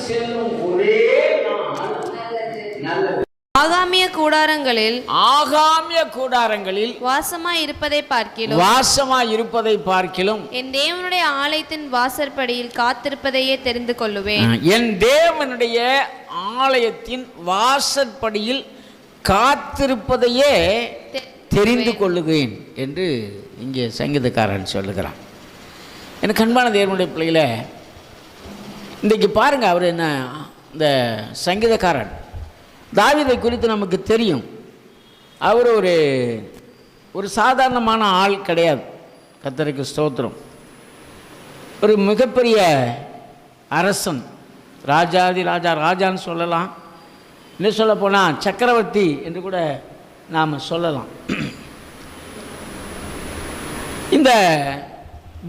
செல்லும் ஒரே நாள் நல்லது. ஆகாமிய கூடாரங்களில் வாசமாய் இருப்பதை பார்க்கிலும் என் தேவனுடைய ஆலயத்தின் வாசற்படியில் காத்திருப்பதையே தெரிந்து கொள்ளுவேன். என் தேவனுடைய ஆலயத்தின் வாசற்படியில் காத்திருப்பதையே தெரிந்து கொள்ளுவேன் என்று இங்கே சங்கீதக்காரன் சொல்லுகிறான். எனக்கு அன்பான தேவனுடைய பிள்ளைகளை, இன்றைக்கு பாருங்கள், அவர் என்ன, இந்த சங்கீதக்காரன் தாவீதை குறித்து நமக்கு தெரியும். அவர் ஒரு சாதாரணமான ஆள் கிடையாது. கர்த்தருக்கு ஸ்தோத்திரம். ஒரு மிகப்பெரிய அரசன், ராஜான்னு சொல்லலாம். இன்னும் சொல்ல போனால் சக்கரவர்த்தி என்று கூட நாம் சொல்லலாம். இந்த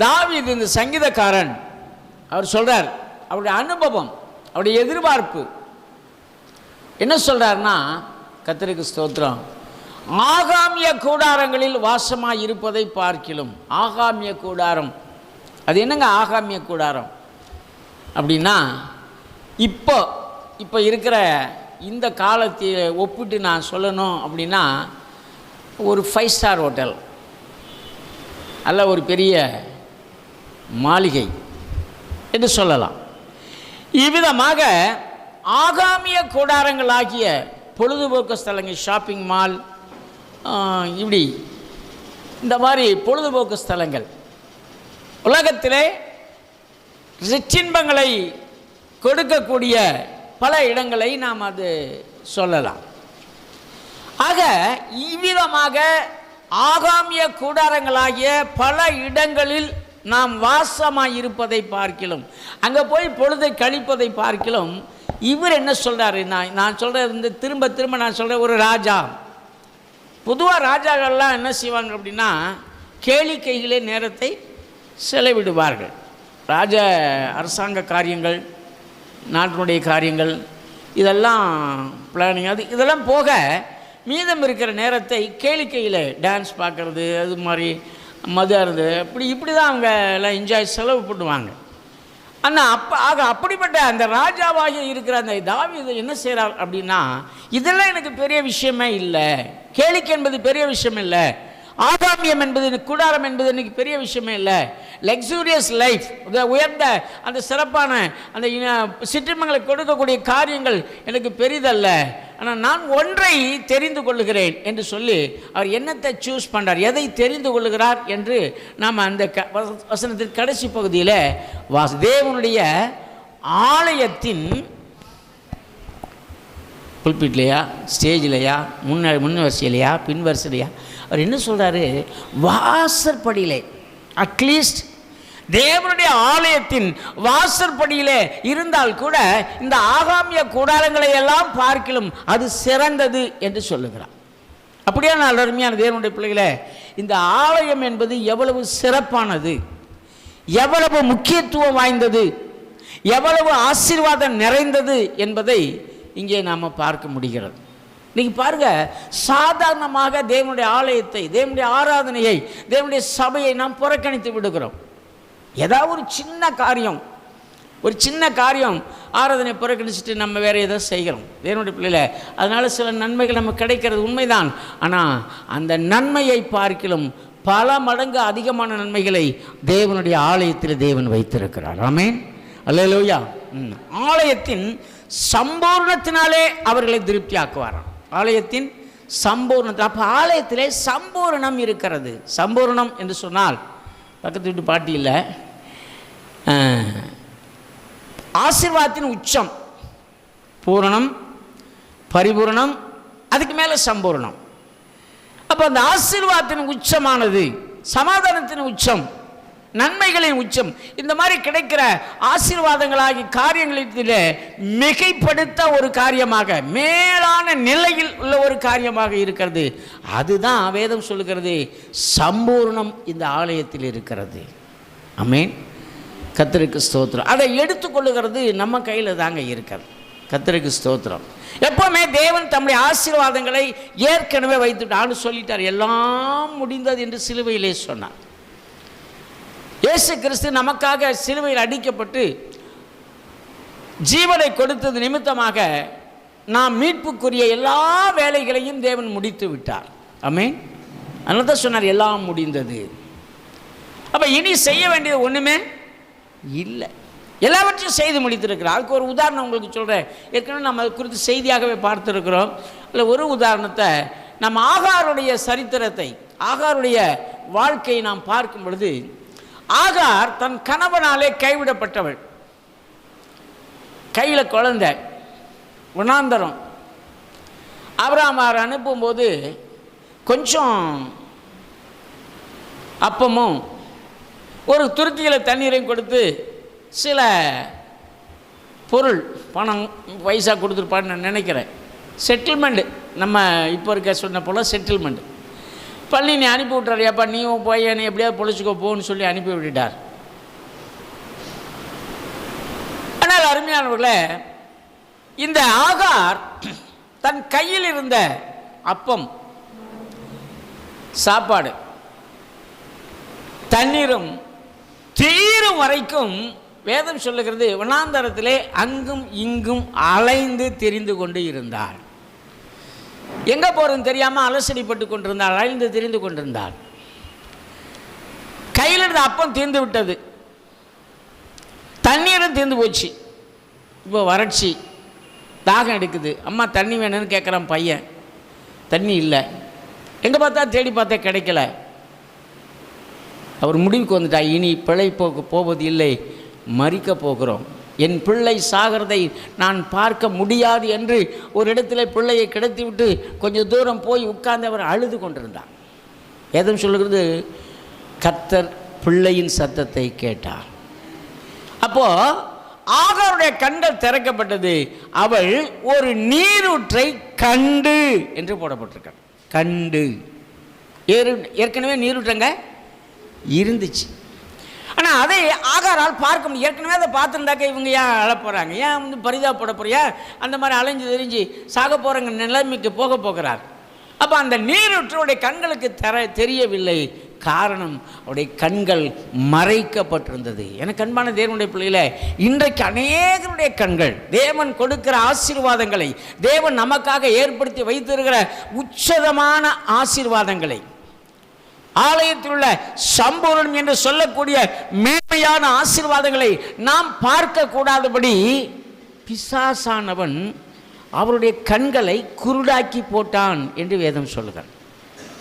தாவீது, இந்த சங்கீதக்காரன், அவர் சொல்கிறார், அவருடைய அனுபவம், அவருடைய எதிர்பார்ப்பு என்ன சொல்கிறார்னா, கர்த்தருக்கு ஸ்தோத்திரம், ஆகாமிய கூடாரங்களில் வாசமாக இருப்பதை பார்க்கிலும். ஆகாமிய கூடாரம், அது என்னங்க ஆகாமிய கூடாரம் அப்படின்னா, இப்போ இருக்கிற இந்த காலத்தை ஒப்பிட்டு நான் சொல்லணும் அப்படின்னா, ஒரு 5 ஸ்டார் ஹோட்டல் அல்ல ஒரு பெரிய மாளிகை என்று சொல்லலாம். இவ்விதமாக ஆகாமிய கூடாரங்களாகிய பொழுதுபோக்கு ஸ்தலங்கள், ஷாப்பிங் மால், இப்படி இந்த மாதிரி பொழுதுபோக்கு ஸ்தலங்கள், உலகத்திலே சிற்றின்பங்களை கொடுக்கக்கூடிய பல இடங்களை நாம் அது சொல்லலாம். ஆக இவ்விதமாக ஆகாமிய கூடாரங்களாகிய பல இடங்களில் நாம் வாசமாக இருப்பதை பார்க்கிலும், அங்கே போய் பொழுதை கழிப்பதை பார்க்கிலும், இவர் என்ன சொல்கிறாரு, நான் சொல்கிறது திரும்ப நான் சொல்கிறேன், ஒரு ராஜா, பொதுவாக ராஜாக்கள்லாம் என்ன செய்வாங்க அப்படின்னா, கேளிக்கைகளே நேரத்தை செலவிடுவார்கள். அரசாங்க காரியங்கள், நாட்டினுடைய காரியங்கள், இதெல்லாம் பிளானிங், இதெல்லாம் போக மீதம் இருக்கிற நேரத்தை கேளிக்கையில் டான்ஸ் பார்க்குறது, அது மாதிரி மது அருது, இப்படி தான் அவங்க எல்லாம் என்ஜாய் செலவு பண்ணுவாங்க. ஆனால் அப்படிப்பட்ட அந்த ராஜாவாக இருக்கிற அந்த தாவீது என்ன செய்கிறார் அப்படின்னா, இதெல்லாம் எனக்கு பெரிய விஷயமே இல்லை, கேளிக்கை என்பது பெரிய விஷயம் இல்லை, ஆகாமியம் என்பது, கூடாரம் என்பது எனக்கு பெரிய விஷயமே இல்லை, லக்ஸூரியஸ் லைஃப், உயர்ந்த அந்த சிறப்பான அந்த சிற்றின்பங்களை கொடுக்கக்கூடிய காரியங்கள் எனக்கு பெரிதல்ல, ஆனால் நான் ஒன்றை தெரிந்து கொள்ளுகிறேன் என்று சொல்லி அவர் என்னத்தை சூஸ் பண்ணுறார், எதை தெரிந்து கொள்ளுகிறார் என்று நாம் அந்த வசனத்தின் கடைசி பகுதியில் தேவனுடைய ஆலயத்தின் புல்பிட்லையா, ஸ்டேஜ்லையா, முன் வரிசையிலையா, பின் வரிசையிலையா, அவர் என்ன சொல்கிறாரு, வாசற்படியிலே, அட்லீஸ்ட் தேவனுடைய ஆலயத்தின் வாசற்படியிலே இருந்தால் கூட இந்த ஆகாமிய கூடாரங்களை எல்லாம் பார்க்கிலும் அது சிறந்தது என்று சொல்லுகிறார். அப்படியே நான் அருமையான தேவனுடைய பிள்ளைகளே, இந்த ஆலயம் என்பது எவ்வளவு சிறப்பானது, எவ்வளவு முக்கியத்துவம் வாய்ந்தது, எவ்வளவு ஆசீர்வாதம் நிறைந்தது என்பதை இங்கே நாம் பார்க்க முடிகிறது. நீங்கள் பாருங்கள், சாதாரணமாக தேவனுடைய ஆலயத்தை, தேவனுடைய ஆராதனையை, தேவனுடைய சபையை நாம் புறக்கணித்து விடுகிறோம். ஏதாவது ஒரு சின்ன காரியம் ஆராதனை புறக்கணிச்சுட்டு நம்ம வேறு ஏதோ செய்கிறோம் தேவனுடைய பிள்ளையில. அதனால் சில நன்மைகள் நமக்கு கிடைக்கிறது உண்மைதான். ஆனால் அந்த நன்மையை பார்க்கிலும் பல மடங்கு அதிகமான நன்மைகளை தேவனுடைய ஆலயத்தில் தேவன் வைத்திருக்கிறார். ஆமென், அல்லேலூயா. ஆலயத்தின் சம்பூர்ணத்தினாலே அவர்களை திருப்தி ஆக்குவாராம். ஆலயத்தின் சம்பூர்ணத்தில், அப்போ ஆலயத்திலே சம்பூர்ணம் இருக்கிறது. சம்பூர்ணம் என்று சொன்னால் பக்கத்து வீட்டு பாட்டி இல்லை, ஆசீர்வாதத்தின் உச்சம், பூரணம், பரிபூரணம், அதுக்கு மேலே சம்பூர்ணம். அப்போ அந்த ஆசீர்வாதத்தின் உச்சமானது, சமாதானத்தின் உச்சம், நன்மைகளின் உச்சம், இந்த மாதிரி கிடைக்கிற ஆசீர்வாதங்களாகி காரியங்களில் மிகைப்படுத்த ஒரு காரியமாக, மேலான நிலையில் உள்ள ஒரு காரியமாக இருக்கிறது. அதுதான் வேதம் சொல்லுகிறது, சம்பூர்ணம் இந்த ஆலயத்தில் இருக்கிறது. ஆமென், கர்த்தருக்கு ஸ்தோத்திரம். அதை எடுத்துக்கொள்ளுகிறது நம்ம கையில் தாங்க இருக்கிறது. கர்த்தருக்கு ஸ்தோத்திரம். எப்பவுமே தேவன் தம்முடைய ஆசீர்வாதங்களை ஏற்கனவே வைத்துட்டான்னு சொல்லிட்டார். எல்லாம் முடிந்தது என்று சிலுவையிலே சொன்னார். இயேசு கிறிஸ்து நமக்காக சிலுவையில் அடிக்கப்பட்டு ஜீவனை கொடுத்தது நிமித்தமாக நாம் மீட்புக்குரிய எல்லா வேலைகளையும் தேவன் முடித்து விட்டார். ஆமென். அதனால தான் சொன்னார் எல்லாம் முடிந்தது. அப்போ இனி செய்ய வேண்டியது ஒன்றுமே இல்லை, எல்லாவற்றையும் செய்து முடித்திருக்கிறார். அதுக்கு ஒரு உதாரணம் உங்களுக்கு சொல்கிறேன். ஏற்கனவே நம்ம அது குறித்து செய்தியாகவே பார்த்துருக்கிறோம். இல்லை, ஒரு உதாரணத்தை நம்ம ஆகாருடைய சரித்திரத்தை, ஆகாருடைய வாழ்க்கையை நாம் பார்க்கும் பொழுது, ஆகார் தன் கணவனாலே கைவிடப்பட்டவள், கையில் குழந்தை, வனாந்தரம். ஆபிரகாம் அனுப்பும்போது கொஞ்சம் அப்பமும் ஒரு துருத்தியில் தண்ணீரையும் கொடுத்து சில பொருள் பணம் பைசா கொடுத்துருப்பான்னு நான் நினைக்கிறேன். செட்டில்மெண்ட்டு, நம்ம இப்போ இருக்க சொன்ன போல் செட்டில்மெண்ட் பண்ணி நீ அனுப்பி விட்றாரு. அப்பா நீ போய் நீ எப்படியாவது பொழைச்சிக்கோ போன்னு சொல்லி அனுப்பி விட்டுட்டார். ஆனால் அருமையானவர்களே, இந்த ஆகார் தன் கையில் இருந்த அப்பம், சாப்பாடு, தண்ணீரும் தீரும் வரைக்கும் வேதம் சொல்லுகிறது வனாந்தரத்திலே அங்கும் இங்கும் அலைந்து திரிந்து கொண்டு இருந்தாள். எங்கே போகிறதுன்னு தெரியாமல் அலசடிப்பட்டு கொண்டிருந்தாள், அலைந்து திரிந்து கொண்டிருந்தாள். கையில் இருந்த அப்பம் தீர்ந்து விட்டது, தண்ணீரும் தீர்ந்து போச்சு. இப்போ வறட்சி, தாகம் எடுக்குது. அம்மா தண்ணி வேணும்னு கேட்குறான் பையன், தண்ணி இல்லை. எங்கே பார்த்தா தேடி பார்த்தா கிடைக்கல. அவர் முடிவுக்கு வந்துட்டா, இனி பிழை போவது இல்லை, மறிக்க போகிறோம், என் பிள்ளை சாகிறதை நான் பார்க்க முடியாது என்று ஒரு இடத்துல பிள்ளையை கிடத்தி விட்டு கொஞ்சம் தூரம் போய் உட்கார்ந்து அவர் அழுது கொண்டிருந்தார். எதுவும் சொல்லுகிறது, கர்த்தர் பிள்ளையின் சத்தத்தை கேட்டார். அப்போ ஆகாருடைய கண்கள் திறக்கப்பட்டது. அவள் ஒரு நீரூற்றை கண்டு என்று போடப்பட்டிருக்கார். கண்டு, ஏற்கனவே நீரூற்றங்க இருந்துச்சு, ஆனால் அதை ஆகாரால் பார்க்க முடியும். ஏற்கனவே அதை பார்த்துருந்தாக்க இவங்க ஏன் அழப்போகிறாங்க, ஏன் வந்து பரிதாபப்பட போறியா, அந்த மாதிரி அலைஞ்சு தெரிஞ்சு சாக போகிறவங்க நிலைமைக்கு போகிறார். அப்போ அந்த நீரூற்றுடைய கண்களுக்கு தெரியவில்லை. காரணம், அவருடைய கண்கள் மறைக்கப்பட்டிருந்தது. எனக்கு அன்பான தேவனுடைய பிள்ளையில, இன்றைக்கு அநேகருடைய கண்கள் தேவன் கொடுக்கிற ஆசீர்வாதங்களை, தேவன் நமக்காக ஏற்படுத்தி வைத்திருக்கிற உச்சதமான ஆசீர்வாதங்களை, ஆலயத்தில் உள்ள சம்பூர்ணம் என்று சொல்லக்கூடிய மேன்மையான ஆசீர்வாதங்களை நாம் பார்க்க கூடாதபடி பிசாசானவன் அவருடைய கண்களை குருடாக்கி போட்டான் என்று வேதம் சொல்லுகிறார்.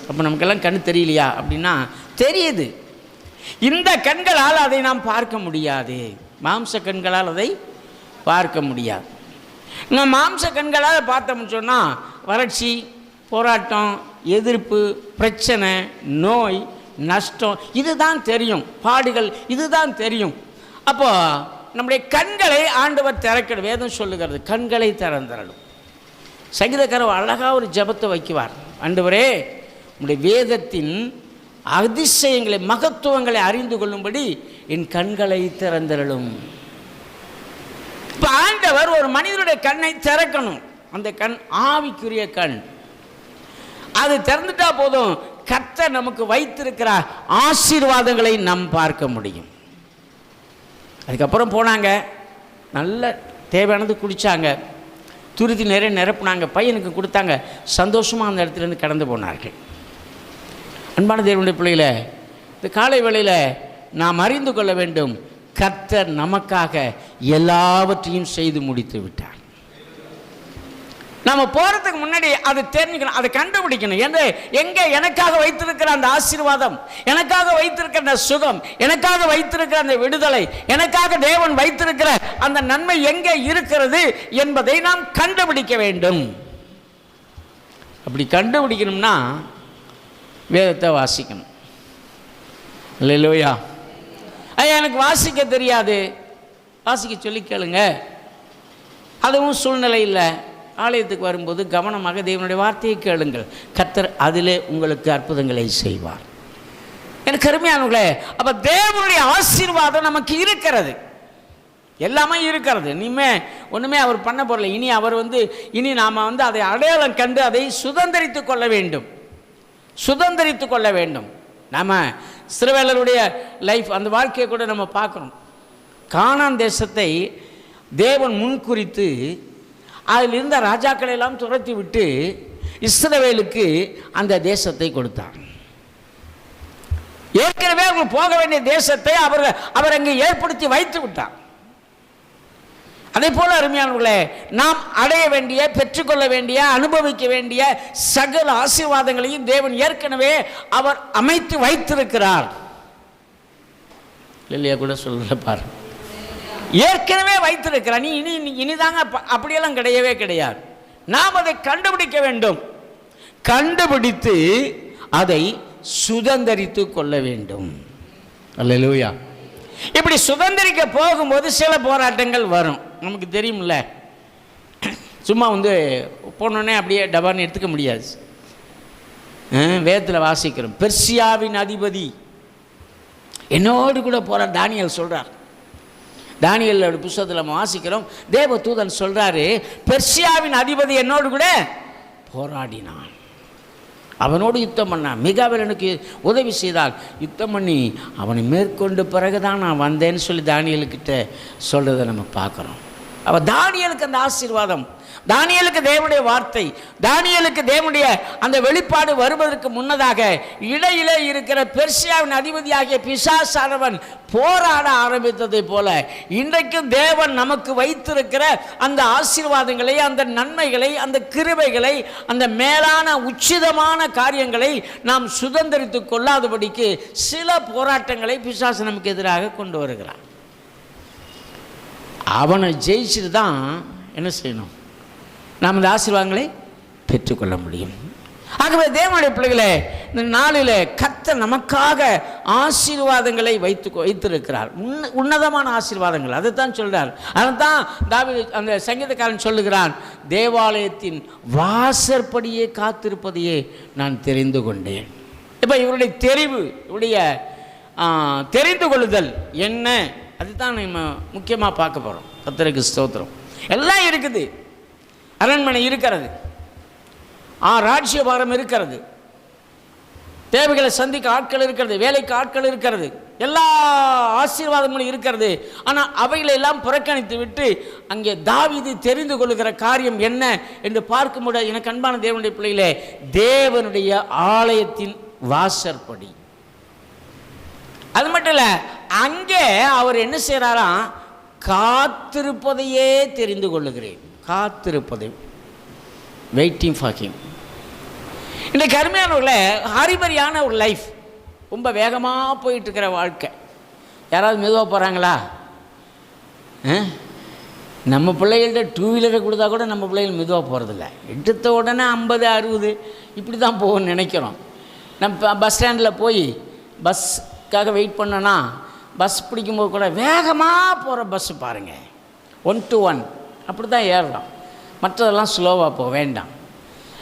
அப்போ நமக்கெல்லாம் கண் தெரியலையா அப்படின்னா தெரியுது. இந்த கண்களால் அதை நாம் பார்க்க முடியாது, மாம்ச கண்களால் அதை பார்க்க முடியாது. நம்ம மாம்ச கண்களால் பார்த்தோம்னு சொன்னால் வறட்சி, போராட்டம், எதிர்ப்பு, பிரச்சனை, நோய், நஷ்டம், இதுதான் தெரியும், பாடுகள் இதுதான் தெரியும். அப்போ நம்முடைய கண்களை ஆண்டவர் திறக்கணும். வேதம் சொல்லுகிறது கண்களை திறந்தரணும். சங்கீதக்காரர் அழகாக ஒரு ஜெபத்தை வைக்குவார். ஆண்டவரே, உங்களுடைய வேதத்தின் அதிசயங்களை, மகத்துவங்களை அறிந்து கொள்ளும்படி என் கண்களை திறந்தரலும். இப்போ ஆண்டவர் ஒரு மனிதனுடைய கண்ணை திறக்கணும். அந்த கண் ஆவிக்குரிய கண். அது திறந்துட்டா போதும், கர்த்தர் நமக்கு வைத்திருக்கிற ஆசீர்வாதங்களை நாம் பார்க்க முடியும். அதுக்கப்புறம் போனாங்க, நல்ல தேவையானது குடித்தாங்க, துருத்தி நிறைய நிரப்புனாங்க, பையனுக்கு கொடுத்தாங்க, சந்தோஷமாக அந்த இடத்துலேருந்து கடந்து போனார்கள். அன்பான தேவனுடைய பிள்ளைகளை, இந்த காலை வேளையில் நாம் அறிந்து கொள்ள வேண்டும், கர்த்தர் நமக்காக எல்லாவற்றையும் செய்து முடித்து விட்டார். நம்ம போகிறதுக்கு முன்னாடி அதை தெரிஞ்சுக்கணும், அதை கண்டுபிடிக்கணும். எங்கே எனக்காக வைத்திருக்கிற அந்த ஆசீர்வாதம், எனக்காக வைத்திருக்கிற அந்த சுகம், எனக்காக வைத்திருக்கிற அந்த விடுதலை, எனக்காக தேவன் வைத்திருக்கிற அந்த நன்மை எங்கே இருக்கிறது என்பதை நாம் கண்டுபிடிக்க வேண்டும். அப்படி கண்டுபிடிக்கணும்னா வேதத்தை வாசிக்கணும். இல்லையா? ஐயா எனக்கு வாசிக்க தெரியாது, வாசிக்க சொல்லி கேளுங்க. அதுவும் சூழ்நிலை இல்லை. ஆலயத்துக்கு வரும்போது கவனமாக தேவனுடைய வார்த்தையை கேளுங்கள், கர்த்தர் அதிலே உங்களுக்கு அற்புதங்களை செய்வார். எனக்கு அருமையானவர்களே, அப்போ தேவனுடைய ஆசீர்வாதம் நமக்கு இருக்கிறது, எல்லாமே இருக்கிறது. இனிமே ஒன்றுமே அவர் பண்ண போறல. இனி அவர் இனி நாம் அதை அடையாளம் கண்டு அதை சுதந்திரித்து கொள்ள வேண்டும், சுதந்திரித்து கொள்ள வேண்டும். நாம் இஸ்ரவேலருடைய லைஃப், அந்த வாழ்க்கையை கூட நம்ம பார்க்குறோம். கானான் தேசத்தை தேவன் முன்குறித்து அதில் இருந்த ராஜாக்களை எல்லாம் துரத்தி விட்டு இஸ்ரவேலுக்கு அந்த தேசத்தை கொடுத்தார். ஏற்கனவே அவங்க போக வேண்டிய தேசத்தை அவர் அங்கே ஏற்படுத்தி வைத்து விட்டார். அதே போல அருமையானவர்களே, நாம் அடைய வேண்டிய, பெற்றுக்கொள்ள வேண்டிய, அனுபவிக்க வேண்டிய சகல ஆசீர்வாதங்களையும் தேவன் ஏற்கனவே அவர் அமைத்து வைத்திருக்கிறார். இல்லையா கூட சொல்ற பாரு, ஏற்கனவே வைத்திருக்கிறார். இனிதாங்க அப்படியெல்லாம் கிடையவே கிடையாது. நாம் அதை கண்டுபிடிக்க வேண்டும். கண்டுபிடித்து அதை சுதந்தரித்து கொள்ள வேண்டும். அல்லேலூயா. இப்படி சுதந்திரிக்க போகும்போது சில போராட்டங்கள் வரும். நமக்கு தெரியும்ல, சும்மா போனோடனே அப்படியே டபான்னு எடுத்துக்க முடியாது. வேதத்தில் வாசிக்கிறோம், பெர்சியாவின் அதிபதி என்னோடு கூட போகிற தானியேல் சொல்கிறார். தானியேலோட புத்தகத்தில் நம்ம வாசிக்கிறோம், தேவ தூதன் சொல்கிறாரு, பெர்சியாவின் அதிபதி என்னோடு கூட போராடினான், அவனோடு யுத்தம் பண்ணான், மிகாவேலனுக்கு உதவி செய்தால் யுத்தம் பண்ணி அவனை மேற்கொண்டு பிறகுதான் நான் வந்தேன்னு சொல்லி தானியேலுக்கிட்ட சொல்கிறத நம்ம பார்க்குறோம். அவள் தானியேலுக்கு அந்த ஆசீர்வாதம், தானியேலுக்கு தேவனுடைய வார்த்தை, தானியேலுக்கு தேவனுடைய அந்த வெளிப்பாடு வருவதற்கு முன்னதாக இடையிலே இருக்கிற பெர்சியாவின் அதிபதியாகிய பிசாசானவன் போராட ஆரம்பித்ததை போல இன்றைக்கும் தேவன் நமக்கு வைத்திருக்கிற அந்த ஆசீர்வாதங்களை, அந்த நன்மைகளை, அந்த கிருபைகளை, அந்த மேலான உச்சிதமான காரியங்களை நாம் சுதந்திரித்து கொள்ளாதபடிக்கு சில போராட்டங்களை பிசாசு நமக்கு எதிராக கொண்டு வருகிறான். அவனை ஜெயிச்சுட்டு தான் என்ன செய்யணும், நாம் இந்த ஆசீர்வாதங்களை பெற்றுக்கொள்ள முடியும். ஆகவே தேவனுடைய பிள்ளைகளே, இந்த நாளில் கர்த்தர் நமக்காக ஆசீர்வாதங்களை வைத்திருக்கிறார், உன்னதமான ஆசீர்வாதங்கள். அதைத்தான் சொல்றார். அதைத்தான் தாவீது அந்த சங்கீதக்காரன் சொல்லுகிறான், தேவாலயத்தின் வாசற்படியே காத்திருப்பதையே நான் தெரிந்து கொண்டேன். இப்போ இவருடைய தெரிவு, இவருடைய தெரிந்து கொள்ளுதல் என்ன, அதுதான் நம்ம முக்கியமாக பார்க்க போகிறோம். கர்த்தருக்கு ஸ்தோத்திரம். எல்லாம் இருக்குது, அரண்மனை இருக்கிறது, ராஜ்யபாரம் இருக்கிறது, தேவைகளை சந்திக்க ஆட்கள் இருக்கிறது, வேலைக்கு ஆட்கள் இருக்கிறது, எல்லா ஆசீர்வாதங்களும் இருக்கிறது. ஆனால் அவைகளை எல்லாம் புறக்கணித்து விட்டு அங்கே தாவீது தெரிந்து கொள்ளுகிற காரியம் என்ன என்று பார்க்க முடியாது. எனக்கு அன்பான தேவனுடைய பிள்ளைகளே, தேவனுடைய ஆலயத்தின் வாசற்படி. அது மட்டும் இல்லை, அங்கே அவர் என்ன செய்கிறாராம், காத்திருப்பதையே தெரிந்து கொள்ளுகிறேன். காத்திருப்பதை, வெயிட்டிங் ஃபார் ஹிம். இன்றைக்கு அருமையானவர்களே, ஹரிபரியான ஒரு லைஃப், ரொம்ப வேகமாக போயிட்டுருக்கிற வாழ்க்கை. யாராவது மெதுவாக போகிறாங்களா? நம்ம பிள்ளைகள்கிட்ட 2 வீலரை கொடுத்தா கூட நம்ம பிள்ளைகள் மெதுவாக போகிறதில்ல. எடுத்த உடனே 50, 60 இப்படி தான் போகணும்னு நினைக்கிறோம். நம்ம பஸ் ஸ்டாண்டில் போய் பஸ்ஸுக்காக வெயிட் பண்ணோன்னா, பஸ் பிடிக்கும்போது கூட வேகமாக போகிற பஸ்ஸு பாருங்கள், 1 to 1 அப்படி தான் ஏறுறோம். மற்றதெல்லாம் ஸ்லோவாக போக வேண்டாம்.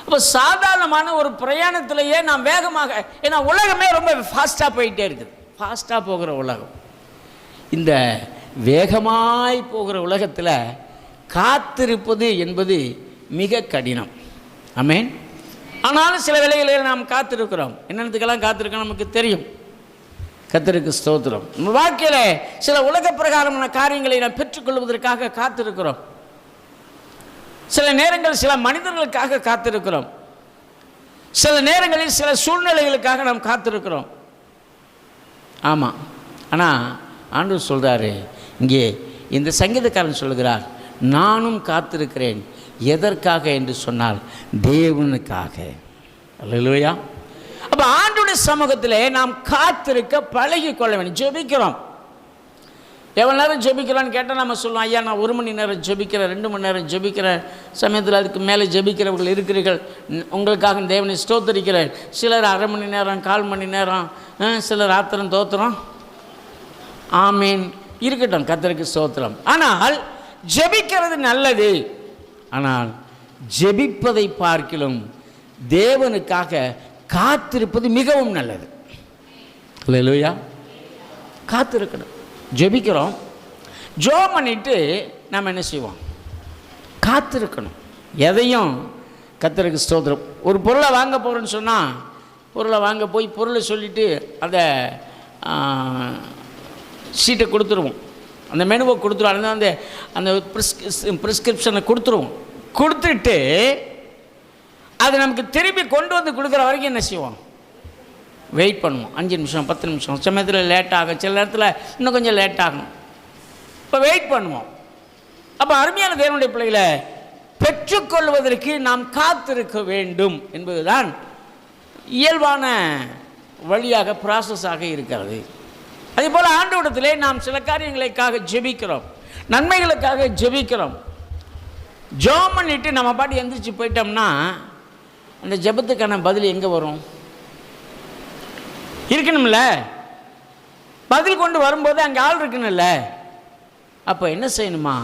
அப்போ சாதாரணமான ஒரு பிரயாணத்திலேயே நாம் வேகமாக, ஏன்னா உலகமே ரொம்ப ஃபாஸ்ட்டாக போயிட்டே இருக்குது, ஃபாஸ்ட்டாக போகிற உலகம். இந்த வேகமாய் போகிற உலகத்தில் காத்திருப்பது என்பது மிக கடினம். ஆமென். ஆனாலும் சில வேளைகளில் நாம் காத்திருக்கிறோம். என்னென்னத்துக்கெல்லாம் காத்திருக்கோம் நமக்கு தெரியும். கர்த்தருக்கு ஸ்தோத்திரம். நம்ம வாழ்க்கையில் சில உலக பிரகாரமான காரியங்களை நாம் பெற்றுக்கொள்வதற்காக காத்திருக்கிறோம். சில நேரங்கள் சில மனிதர்களுக்காக காத்திருக்கிறோம். சில நேரங்களில் சில சூழ்நிலைகளுக்காக நாம் காத்திருக்கிறோம். ஆமாம். ஆனால் ஆண்டவர் சொல்கிறாரு இங்கே, இந்த சங்கீதக்காரன் சொல்கிறார், நானும் காத்திருக்கிறேன். எதற்காக என்று சொன்னால் தேவனுக்காக. அல்லேலூயா. அப்போ ஆண்டவருடைய சமூகத்திலே நாம் காத்திருக்க பழகி கொள்ள வேண்டும். ஜெபிக்கிறோம், எவ்வளோ நேரம் ஜெபிக்கிறோன்னு கேட்டால் நம்ம சொல்லுவோம், ஐயா நான் 1 மணி நேரம் ஜெபிக்கிறேன், 2 மணி நேரம் ஜெபிக்கிற சமயத்தில் அதுக்கு மேலே ஜெபிக்கிறவர்கள் இருக்கிறீர்கள், உங்களுக்காக தேவனை ஸ்தோத்திரிக்கிறேன். சிலர் 1/2 மணி நேரம், 1/4 மணி நேரம், சிலர் ஆத்திரம் தோத்திரம். ஆமீன், இருக்கட்டும், கர்த்தருக்கு ஸ்தோத்திரம். ஆனால் ஜெபிக்கிறது நல்லது. ஆனால் ஜெபிப்பதை பார்க்கிலும் தேவனுக்காக காத்திருப்பது மிகவும் நல்லது. அல்லேலூயா. காத்திருக்கணும். ஜெபிக்கிறோம், ஜெபம் பண்ணிட்டு நம்ம என்ன செய்வோம், காத்திருக்கணும். எதையும் கர்த்தருக்கு ஸ்தோத்திரம். ஒரு பொருளை வாங்க போகிறோன்னு சொன்னால், பொருளை வாங்க போய் பொருளை சொல்லிவிட்டு அந்த சீட்டை கொடுத்துருவோம். அந்த மெனுவை கொடுத்துருவோம், அந்த அந்த ப்ரிஸ்கிரிப்ஷனை கொடுத்துருவோம். கொடுத்துட்டு அது நமக்கு திருப்பி கொண்டு வந்து கொடுக்குற வரைக்கும் என்ன செய்வோம்? வெயிட் பண்ணுவோம். 5 நிமிஷம் 10 நிமிஷம், சமயத்தில் லேட் ஆகும், சில நேரத்தில் இன்னும் கொஞ்சம் லேட் ஆகும். இப்போ வெயிட் பண்ணுவோம். அப்போ அருமையான தேவனுடைய பிள்ளைகளை பெற்றுக்கொள்வதற்கு நாம் காத்திருக்க வேண்டும் என்பதுதான் இயல்பான வழியாக ப்ராசஸாக இருக்கிறது. அதே போல் ஆண்டவரிடத்திலே நாம் சில காரியங்களுக்காக ஜெபிக்கிறோம், நன்மைகளுக்காக ஜெபிக்கிறோம். ஜெபம் பண்ணிட்டு நம்ம பாட்டி எந்திரிச்சு போயிட்டோம்னா அந்த ஜெபத்துக்கான பதில் எங்கே வரும்? இருக்கணும்ல, பதில் கொண்டு வரும்போது அங்கே ஆள் இருக்கணும்ல. அப்போ என்ன செய்யணுமா?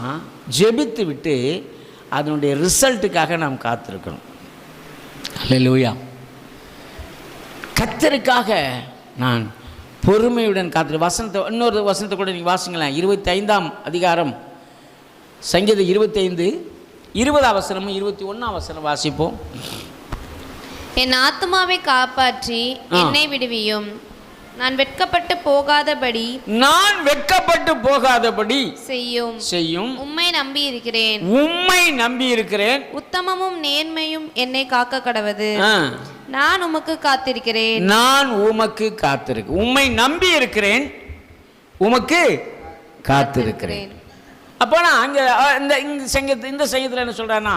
ஜெபித்து விட்டு அதனுடைய ரிசல்ட்டுக்காக நாம் காத்திருக்கணும். அல்லேலூயா. கர்த்தருக்காக நான் பொறுமையுடன் காத்திரு. வசனத்தை இன்னொரு வசனத்தை கூட நீங்கள் வாசிங்களேன். 25ஆம் அதிகாரம் சங்கீதம் 25 20ஆம் வசனமும் 21ஆம் வசனம் வாசிப்போம். என் ஆத்துமாவை காப்பாற்றி என்னை விடுவியும், நான் வெட்கப்பட்டு போகாதபடி செய்யும் உம்மை நம்பி இருக்கிறேன். உத்தமமும் நேர்மையும் என்னை காக்க கடவது. நான் உமக்கு காத்திருக்கிறேன். உம்மை நம்பி இருக்கிறேன், உமக்கு காத்திருக்கிறேன். அப்போ நான் அங்கே இந்த சங்கீதத்தில் என்ன சொல்கிறேன்னா,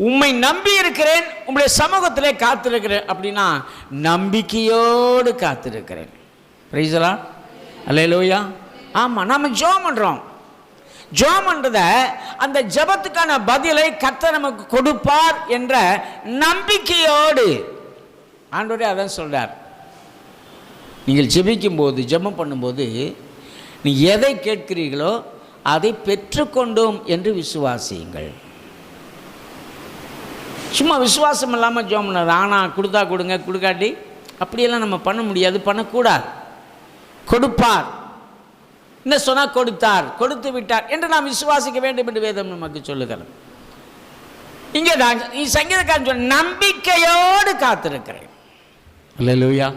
உம்மை நம்பி இருக்கிறேன், உம்முடைய சமூகத்திலே காத்திருக்கிறேன். அப்படின்னா நம்பிக்கையோடு காத்திருக்கிறேன். Praise the Lord. அல்லேலூயா. ஆமாம், நம்ம ஜெபம் பண்ணுறோம். ஜெபம் பண்ணுறத அந்த ஜெபத்துக்கான பதிலை கர்த்தர் நமக்கு கொடுப்பார் என்ற நம்பிக்கையோடு ஆண்டவரே அதான் சொல்கிறார். நீங்கள் ஜெபிக்கும்போது, ஜெபம் பண்ணும்போது நீ எதை கேட்கிறீர்களோ அதை பெற்றுக்கொண்டோம் என்று விசுவாசியுங்கள். சும்மா விசுவாசம் இல்லாமல் ஜெபம் பண்ணாது. ஆனால் கொடுத்தா கொடுங்க, கொடுக்காட்டி அப்படியெல்லாம் நம்ம பண்ண முடியாது, பண்ணக்கூடாது. கொடுப்பார், என்ன சொன்னால் கொடுத்தார், கொடுத்து விட்டார் என்று நாம் விசுவாசிக்க வேண்டும் என்று வேதம் நமக்கு சொல்லுகிறது. இங்கே தான் சங்கீதக்காரன் சொன்ன நம்பிக்கையோடு காத்திருக்கிறேன். அல்லேலூயா.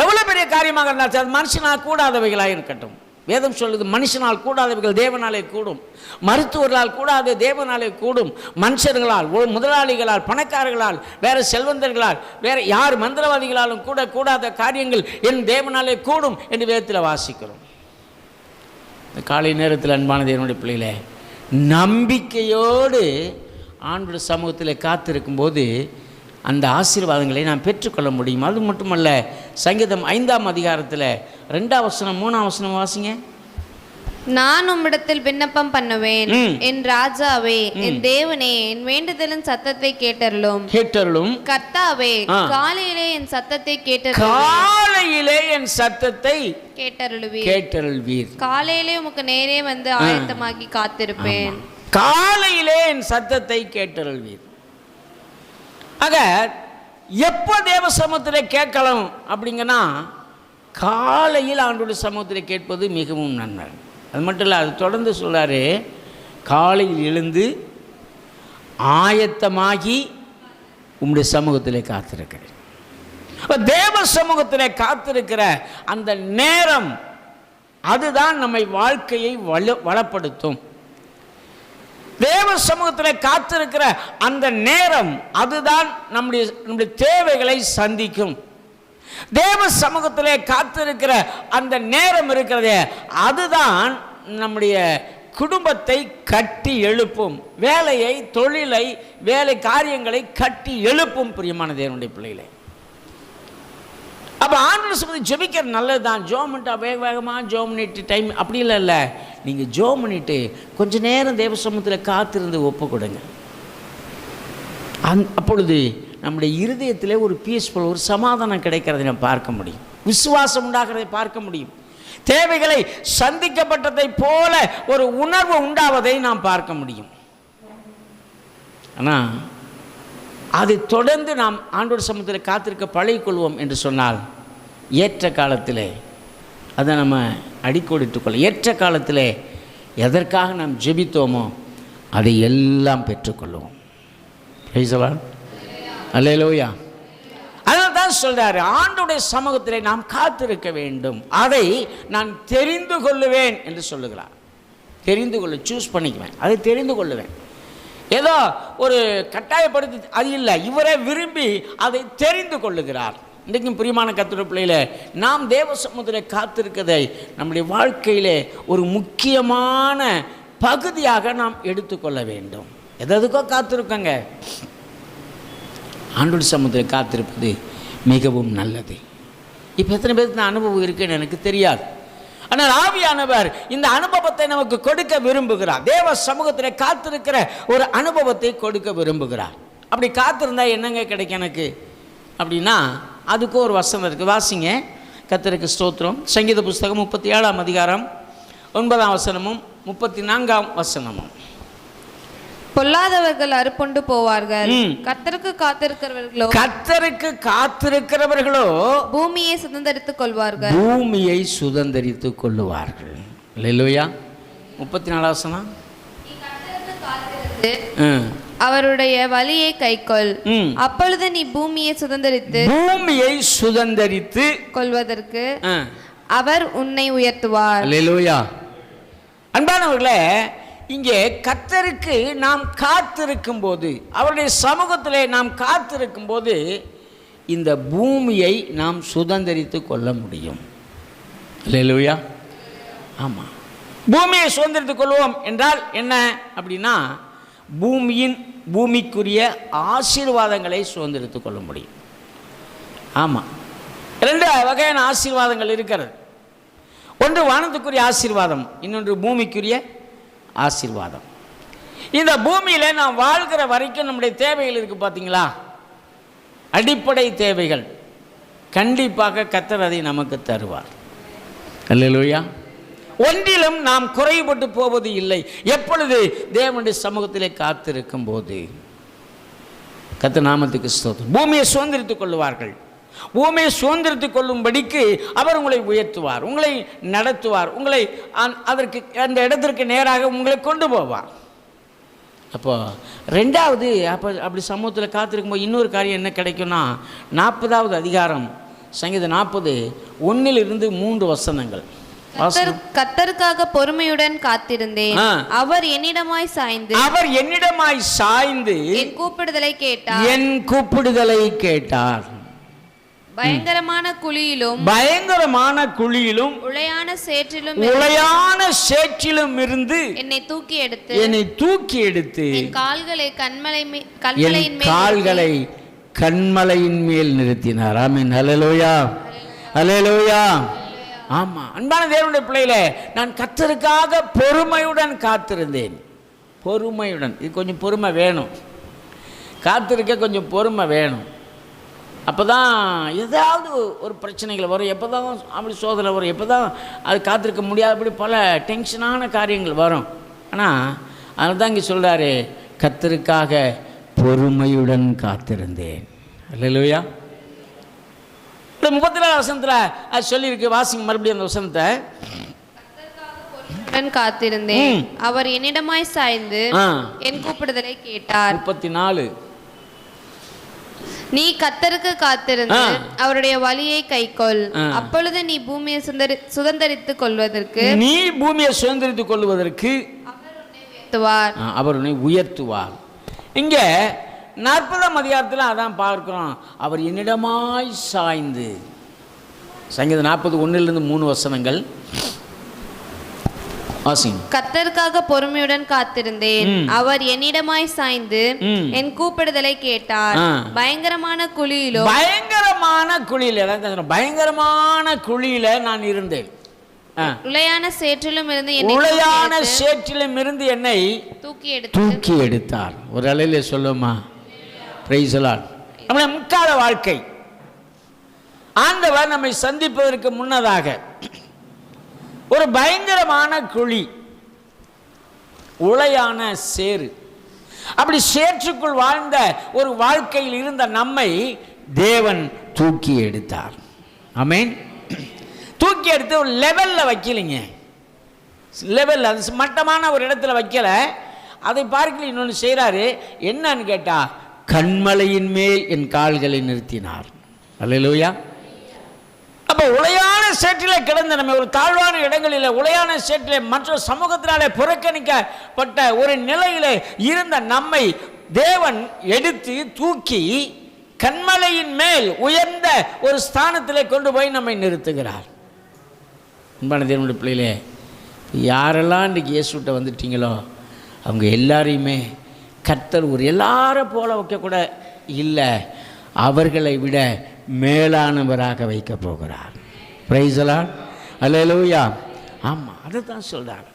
எவ்வளோ பெரிய காரியமாக இருந்தால் அது மனுஷனால் கூடாதவைகளாக இருக்கட்டும். வேதம் சொல்லுது, மனுஷனால் கூடாதவைகள் தேவனாலே கூடும், மருத்துவர்களால் கூடாது தேவனாலே கூடும், மனுஷர்களால், முதலாளிகளால், பணக்காரர்களால், வேறு செல்வந்தர்களால், வேறு யார் மந்திரவாதிகளாலும் கூடாத காரியங்கள் என் தேவனாலே கூடும் என்று வேதத்தில் வாசிக்கிறோம். இந்த காலை நேரத்தில் அன்பான தேவனுடைய பிள்ளைகளே, நம்பிக்கையோடு ஆண்டவருடைய சமூகத்தில் காத்திருக்கும்போது அந்த ஆசீர்வாதங்களை நாம் பெற்றுக்கொள்ள முடியும். அது மட்டுமல்ல, சங்கீதம் 5ஆம் அதிகாரத்தில் 2ஆம் வசனம் 3ஆம் வசனம் வாசிங்க. நான் உம்மிடத்தில் விண்ணப்பம் பண்ணுவேன், என் ராஜாவே, என் தேவனே, என் வேண்டுதலின் சத்தத்தை கேட்டருளும். கர்த்தாவே, காலையிலே என் சத்தத்தை கேட்டருளுவீர். காலையிலே உமக்கு நேரே வந்து ஆயத்தமாகி காத்திருப்பேன். காலையிலே என் சத்தத்தை கேட்டருள்வீர். ஆக எப்போ தேவ சமூகத்தில் கேட்கலாம் அப்படிங்கன்னா, காலையில் ஆண்டோட சமூகத்தில் கேட்பது மிகவும் நன்மை. அது மட்டும் இல்லை, அது தொடர்ந்து சொல்கிறாரு, காலையில் எழுந்து ஆயத்தமாகி உம்முடைய சமூகத்தில் காத்திருக்கிறேன். தேவ சமூகத்தில் காத்திருக்கிற அந்த நேரம் அதுதான் நம்மை வாழ்க்கையை வளப்படுத்தும். தேவ சமூகத்தில் காத்திருக்கிற அந்த நேரம் அதுதான் நம்முடைய தேவைகளை சந்திக்கும். தேவ சமூகத்திலே காத்திருக்கிற அந்த நேரம் இருக்கிறதே, அதுதான் நம்முடைய குடும்பத்தை கட்டி எழுப்பும், வேலையை, தொழிலை, வேலை காரியங்களை கட்டி எழுப்பும். பிரியமான தேவனுடைய பிள்ளைகளே, அப்போ ஆண்டவரை சமூகத்தில் ஜெபிக்கிறது நல்லது தான். ஜெபம் பண்ணிட்டு வேகமாக ஜெபம் பண்ணிட்டு டைம் அப்படி இல்லை. நீங்கள் ஜெபம் பண்ணிட்டு கொஞ்சம் நேரம் தேவ சமூகத்தில் காத்திருந்து ஒப்பு கொடுங்க. அப்பொழுது நம்முடைய இருதயத்திலே ஒரு பீஸ்ஃபுல், ஒரு சமாதானம் கிடைக்கிறதை நம்ம பார்க்க முடியும், விசுவாசம் உண்டாகிறதை பார்க்க முடியும், தேவைகளை சந்திக்கப்பட்டதை போல ஒரு உணர்வு உண்டாவதை நாம் பார்க்க முடியும். ஆனால் அதை தொடர்ந்து நாம் ஆண்டவர் சமூகத்தில் காத்திருக்க பழகிக்கொள்வோம் என்று சொன்னால், ஏற்ற காலத்தில் அதை நம்ம அடிக்கோடிட்டுக்கொள்ள, ஏற்ற காலத்தில் எதற்காக நாம் ஜெபித்தோமோ அதை எல்லாம் பெற்றுக்கொள்வோம். Praise the Lord. அல்லேலூயா. அதனால தான் தான் சொல்றாரு, ஆண்டவருடைய சமூகத்திலே நாம் காத்திருக்க வேண்டும், அதை நான் தெரிந்து கொள்ளுவேன் என்று சொல்லுகிறார். தெரிந்து கொள்ள சூஸ் பண்ணிக்குவேன், அதை தெரிந்து கொள்ளுவேன். ஏதோ ஒரு கட்டாயப்படுத்தி அது இல்லை, இவரே விரும்பி அதை தெரிந்து கொள்ளுகிறார். இன்றைக்கும் பிரியமான கர்த்தருடைய பிள்ளையில நாம் தேவ சமூகத்திலே காத்திருக்கதை நம்முடைய வாழ்க்கையிலே ஒரு முக்கியமான பகுதியாக நாம் எடுத்துக்கொள்ள வேண்டும். எதுக்கோ காத்திருக்கங்க, ஆண்டவருடைய சமூகத்தில் காத்திருப்பது மிகவும் நல்லது. இப்போ எத்தனை பேருக்கு அனுபவம் இருக்குன்னு எனக்கு தெரியாது. ஆனால் ஆவியானவர் இந்த அனுபவத்தை நமக்கு கொடுக்க விரும்புகிறார். தேவ சமூகத்தில் காத்திருக்கிற ஒரு அனுபவத்தை கொடுக்க விரும்புகிறார். அப்படி காத்திருந்தா என்னங்க கிடைக்கும் எனக்கு அப்படின்னா, அதுக்கு ஒரு வசனம் இருக்குது. வாசிங்க. கர்த்தருக்கு ஸ்தோத்திரம். சங்கீத புஸ்தகம் 37ஆம் அதிகாரம் 9ஆம் வசனமும் 34ஆம் வசனமும். பொல்லாதவர்கள் அறுப்புண்டு போவார்கள், கர்த்தருக்கு காத்திருக்கிறவர்களோ பூமியை சுதந்தரித்துக் கொள்வார்கள். பூமியை சுதந்தரித்துக் கொள்ளுவார்கள். அல்லேலூயா. 34ஆம் வசனம். அவருடைய வழியை கைக்கொள், அப்பொழுது நீ பூமியை சுதந்தரித்து கொள்வதற்கு அவர் உன்னை உயர்த்துவார். அல்லேலூயா. அன்பானவர்களே, இங்கே கர்த்தருக்கு நாம் காத்திருக்கும் போது, அவருடைய சமூகத்திலே நாம் காத்திருக்கும் போது இந்த பூமியை நாம் சுதந்தரித்து கொள்ள முடியும். அல்லேலூயா. ஆமாம், பூமியை சுதந்தரித்துக் கொள்வோம் என்றால் என்ன அப்படின்னா, பூமிக்குரிய ஆசீர்வாதங்களை சுதந்திரித்துக் கொள்ள முடியும். ஆமாம், 2 வகையான ஆசீர்வாதங்கள் இருக்கிறது. ஒன்று வானத்துக்குரிய ஆசீர்வாதம், இன்னொன்று பூமிக்குரிய ஆசீர்வாதம். இந்த பூமியில் நாம் வாழ்கிற வரைக்கும் நம்முடைய தேவைகள் இருக்குது பார்த்தீங்களா, அடிப்படை தேவைகள். கண்டிப்பாக கர்த்தர் அதை நமக்கு தருவார். அல்லேலூயா. ஒன்றிலும் நாம் குறைபட்டு போவது இல்லை. எப்பொழுது தேவனுடைய சமூகத்திலே காத்திருக்கும் போது. கர்த்தர் நாமத்துக்கு ஸ்தோத்திரம். பூமியை சுதந்திரித்துக் கொள்வார்கள். பூமியை சுதந்திரித்துக் கொள்ளும்படிக்கு அவர் உங்களை உயர்த்துவார், உங்களை நடத்துவார், உங்களை அதற்கு அந்த இடத்திற்கு நேராக உங்களை கொண்டு போவார். அப்போ ரெண்டாவது, அப்படி சமூகத்தில் காத்திருக்கும்போது இன்னொரு காரியம் என்ன கிடைக்கும்னா, 40ஆவது அதிகாரம் சங்கீதம் 40:1-3 வசனங்கள். கர்த்தருக்காக பொறுமையுடன் காத்திருந்தேன், அவர் என்னிடமாய் சாய்ந்து என் கூப்பிடுதலை கேட்டார். பயங்கரமான குழியிலும் உளையான சேற்றிலும் இருந்து என்னை தூக்கி எடுத்து என் கால்களை கன்மலையின் மேல் நிறுத்தினார். ஆமென். அல்லேலூயா. அல்லேலூயா. ஆமா, அன்பான தேவனுடைய பிள்ளைகளே, நான் கர்த்தருக்காக பொறுமையுடன் காத்திருந்தேன். பொறுமையுடன், இது கொஞ்சம் பொறுமை வேணும், காத்திருக்க கொஞ்சம் பொறுமை வேணும். அப்போ தான் ஏதாவது ஒரு பிரச்சனைகள் வரும், எப்போ தான் அப்படி சோதனை வரும், எப்போ தான் அது காத்திருக்க முடியாதபடி பல டென்ஷனான காரியங்கள் வரும். ஆனால் அதனால தான் இங்கே சொல்கிறாரு, கர்த்தருக்காக பொறுமையுடன் காத்திருந்தேன். அல்லேலூயா. 34 வசனத்தில் அது சொல்லியிருக்கு. வாசிங்க மறுபடியும் அந்த வசனத்தை. காத்திருந்தேன், அவர் என்னிடமாய் சாய்ந்து என் கூப்பிடுதலை கேட்டார். 34. நீ கர்த்தருக்கு காத்திருந்து அவருடைய வழியை கைக்கொள், அப்பொழுது நீ பூமியை சுதந்தரித்துக் கொள்வதற்கு அவர் உன்னை உயர்த்துவார். இங்க 40ஆம் அதிகாரத்தில் அதான் பார்க்கிறோம், அவர் என்னிடமாய் சாய்ந்து. சங்கீதம் 40:1-3 வசனங்கள் வாசிங்க. கர்த்தருக்காக பொறுமையுடன் காத்திருந்தேன், அவர் என்னிடமாய் சாய்ந்து என் கூப்பிடுதலை கேட்டார். பயங்கரமான குழியில நான் இருந்தேன். உளையான சேற்றிலும் இருந்து என்னை தூக்கி எடுத்தார். ஒரு அலையில சொல்லுமா, பிரைஸ் தி லார்ட். நம்முடைய முக்கால வாழ்க்கை, ஆண்டவர் நம்மை சந்திப்பதற்கு முன்னதாக ஒரு பயங்கரமான குழி, உளையான சேறு. அப்படி சேற்றுக்குள் வாழ்ந்த ஒரு வாழ்க்கையில் இருந்த நம்மை தேவன் தூக்கி எடுத்தார். ஆமென். தூக்கி எடுத்து ஒரு லெவலில் வைக்கலைங்க. லெவலில் அது மட்டமான ஒரு இடத்துல வைக்கல. அதை பார்க்கல இன்னொன்று செய்கிறாரு. என்னன்னு கேட்டால், கண்மலையின் மேல் என் கால்களை நிறுத்தினார். அல்லேலூயா. அப்போ உளையான சேற்றிலே கிடந்த நம்ம ஒரு தாழ்வான இடங்களில் உளையான சேற்றிலே மற்ற சமூகத்தினாலே புறக்கணிக்கப்பட்ட ஒரு நிலையிலே இருந்த நம்மை தேவன் எடுத்து தூக்கி கன்மலையின் மேல் உயர்ந்த ஒரு ஸ்தானத்திலே கொண்டு போய் நம்மை நிறுத்துகிறார். அன்பான தேவனுடைய பிள்ளைகளே, யாரெல்லாம் இன்றைக்கி இயேசுகிட்ட வந்துட்டீங்களோ அவங்க எல்லாரையுமே கர்த்தர் ஒரு எல்லாரை போல வைக்கக்கூட இல்லை, அவர்களை விட மேலானவராக வைக்க போகிறார். Praise the Lord. அல்லேலூயா. ஆமாம், அதை தான் சொல்கிறார்.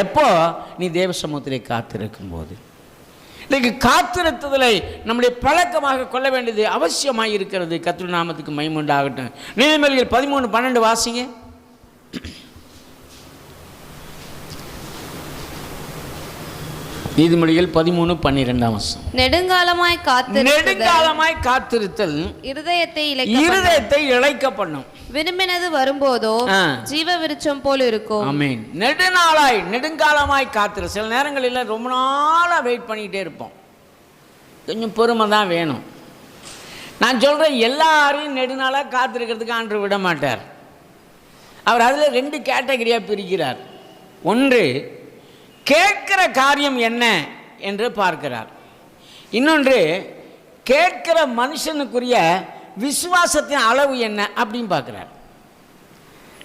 எப்போ நீ தேவ சமூகத்திலே காத்திருக்கும் போது. இன்றைக்கு காத்திருத்தலை நம்முடைய பழக்கமாக கொள்ள வேண்டியது அவசியமாக இருக்கிறது. கர்த்தருடைய நாமத்துக்கு மகிமை உண்டாகட்டும். நீதிமொழிகள் 13:12 வாசிங்க. நீதிமொழிகள் 13:12 நெடுங்காலமாய் காத்திருத்தல் இருதயத்தை இளைக்க பண்ணும். விரும்பினது வரும்போதோ ஜீவ விருட்சம் போல் இருக்கும். ஆமென். நெடுங்காலமாய் காத்திரு. சில நேரங்களில் ரொம்ப நாளா வெயிட் பண்ணிக்கிட்டே இருப்போம். கொஞ்சம் பொறுமை தான் வேணும். நான் சொல்கிறேன், எல்லாரையும் நெடுநாளாக காத்திருக்கிறதுக்கு ஆண்டவர் விட மாட்டார். அவர் அதில் 2 கேட்டகரியாக பிரிக்கிறார். ஒன்று, கேட்கிற காரியம் என்ன என்று பார்க்கிறார். இன்னொன்று, கேட்கிற மனுஷனுக்குரிய விசுவாசத்தின் அளவு என்ன அப்படின்னு பார்க்குறார்.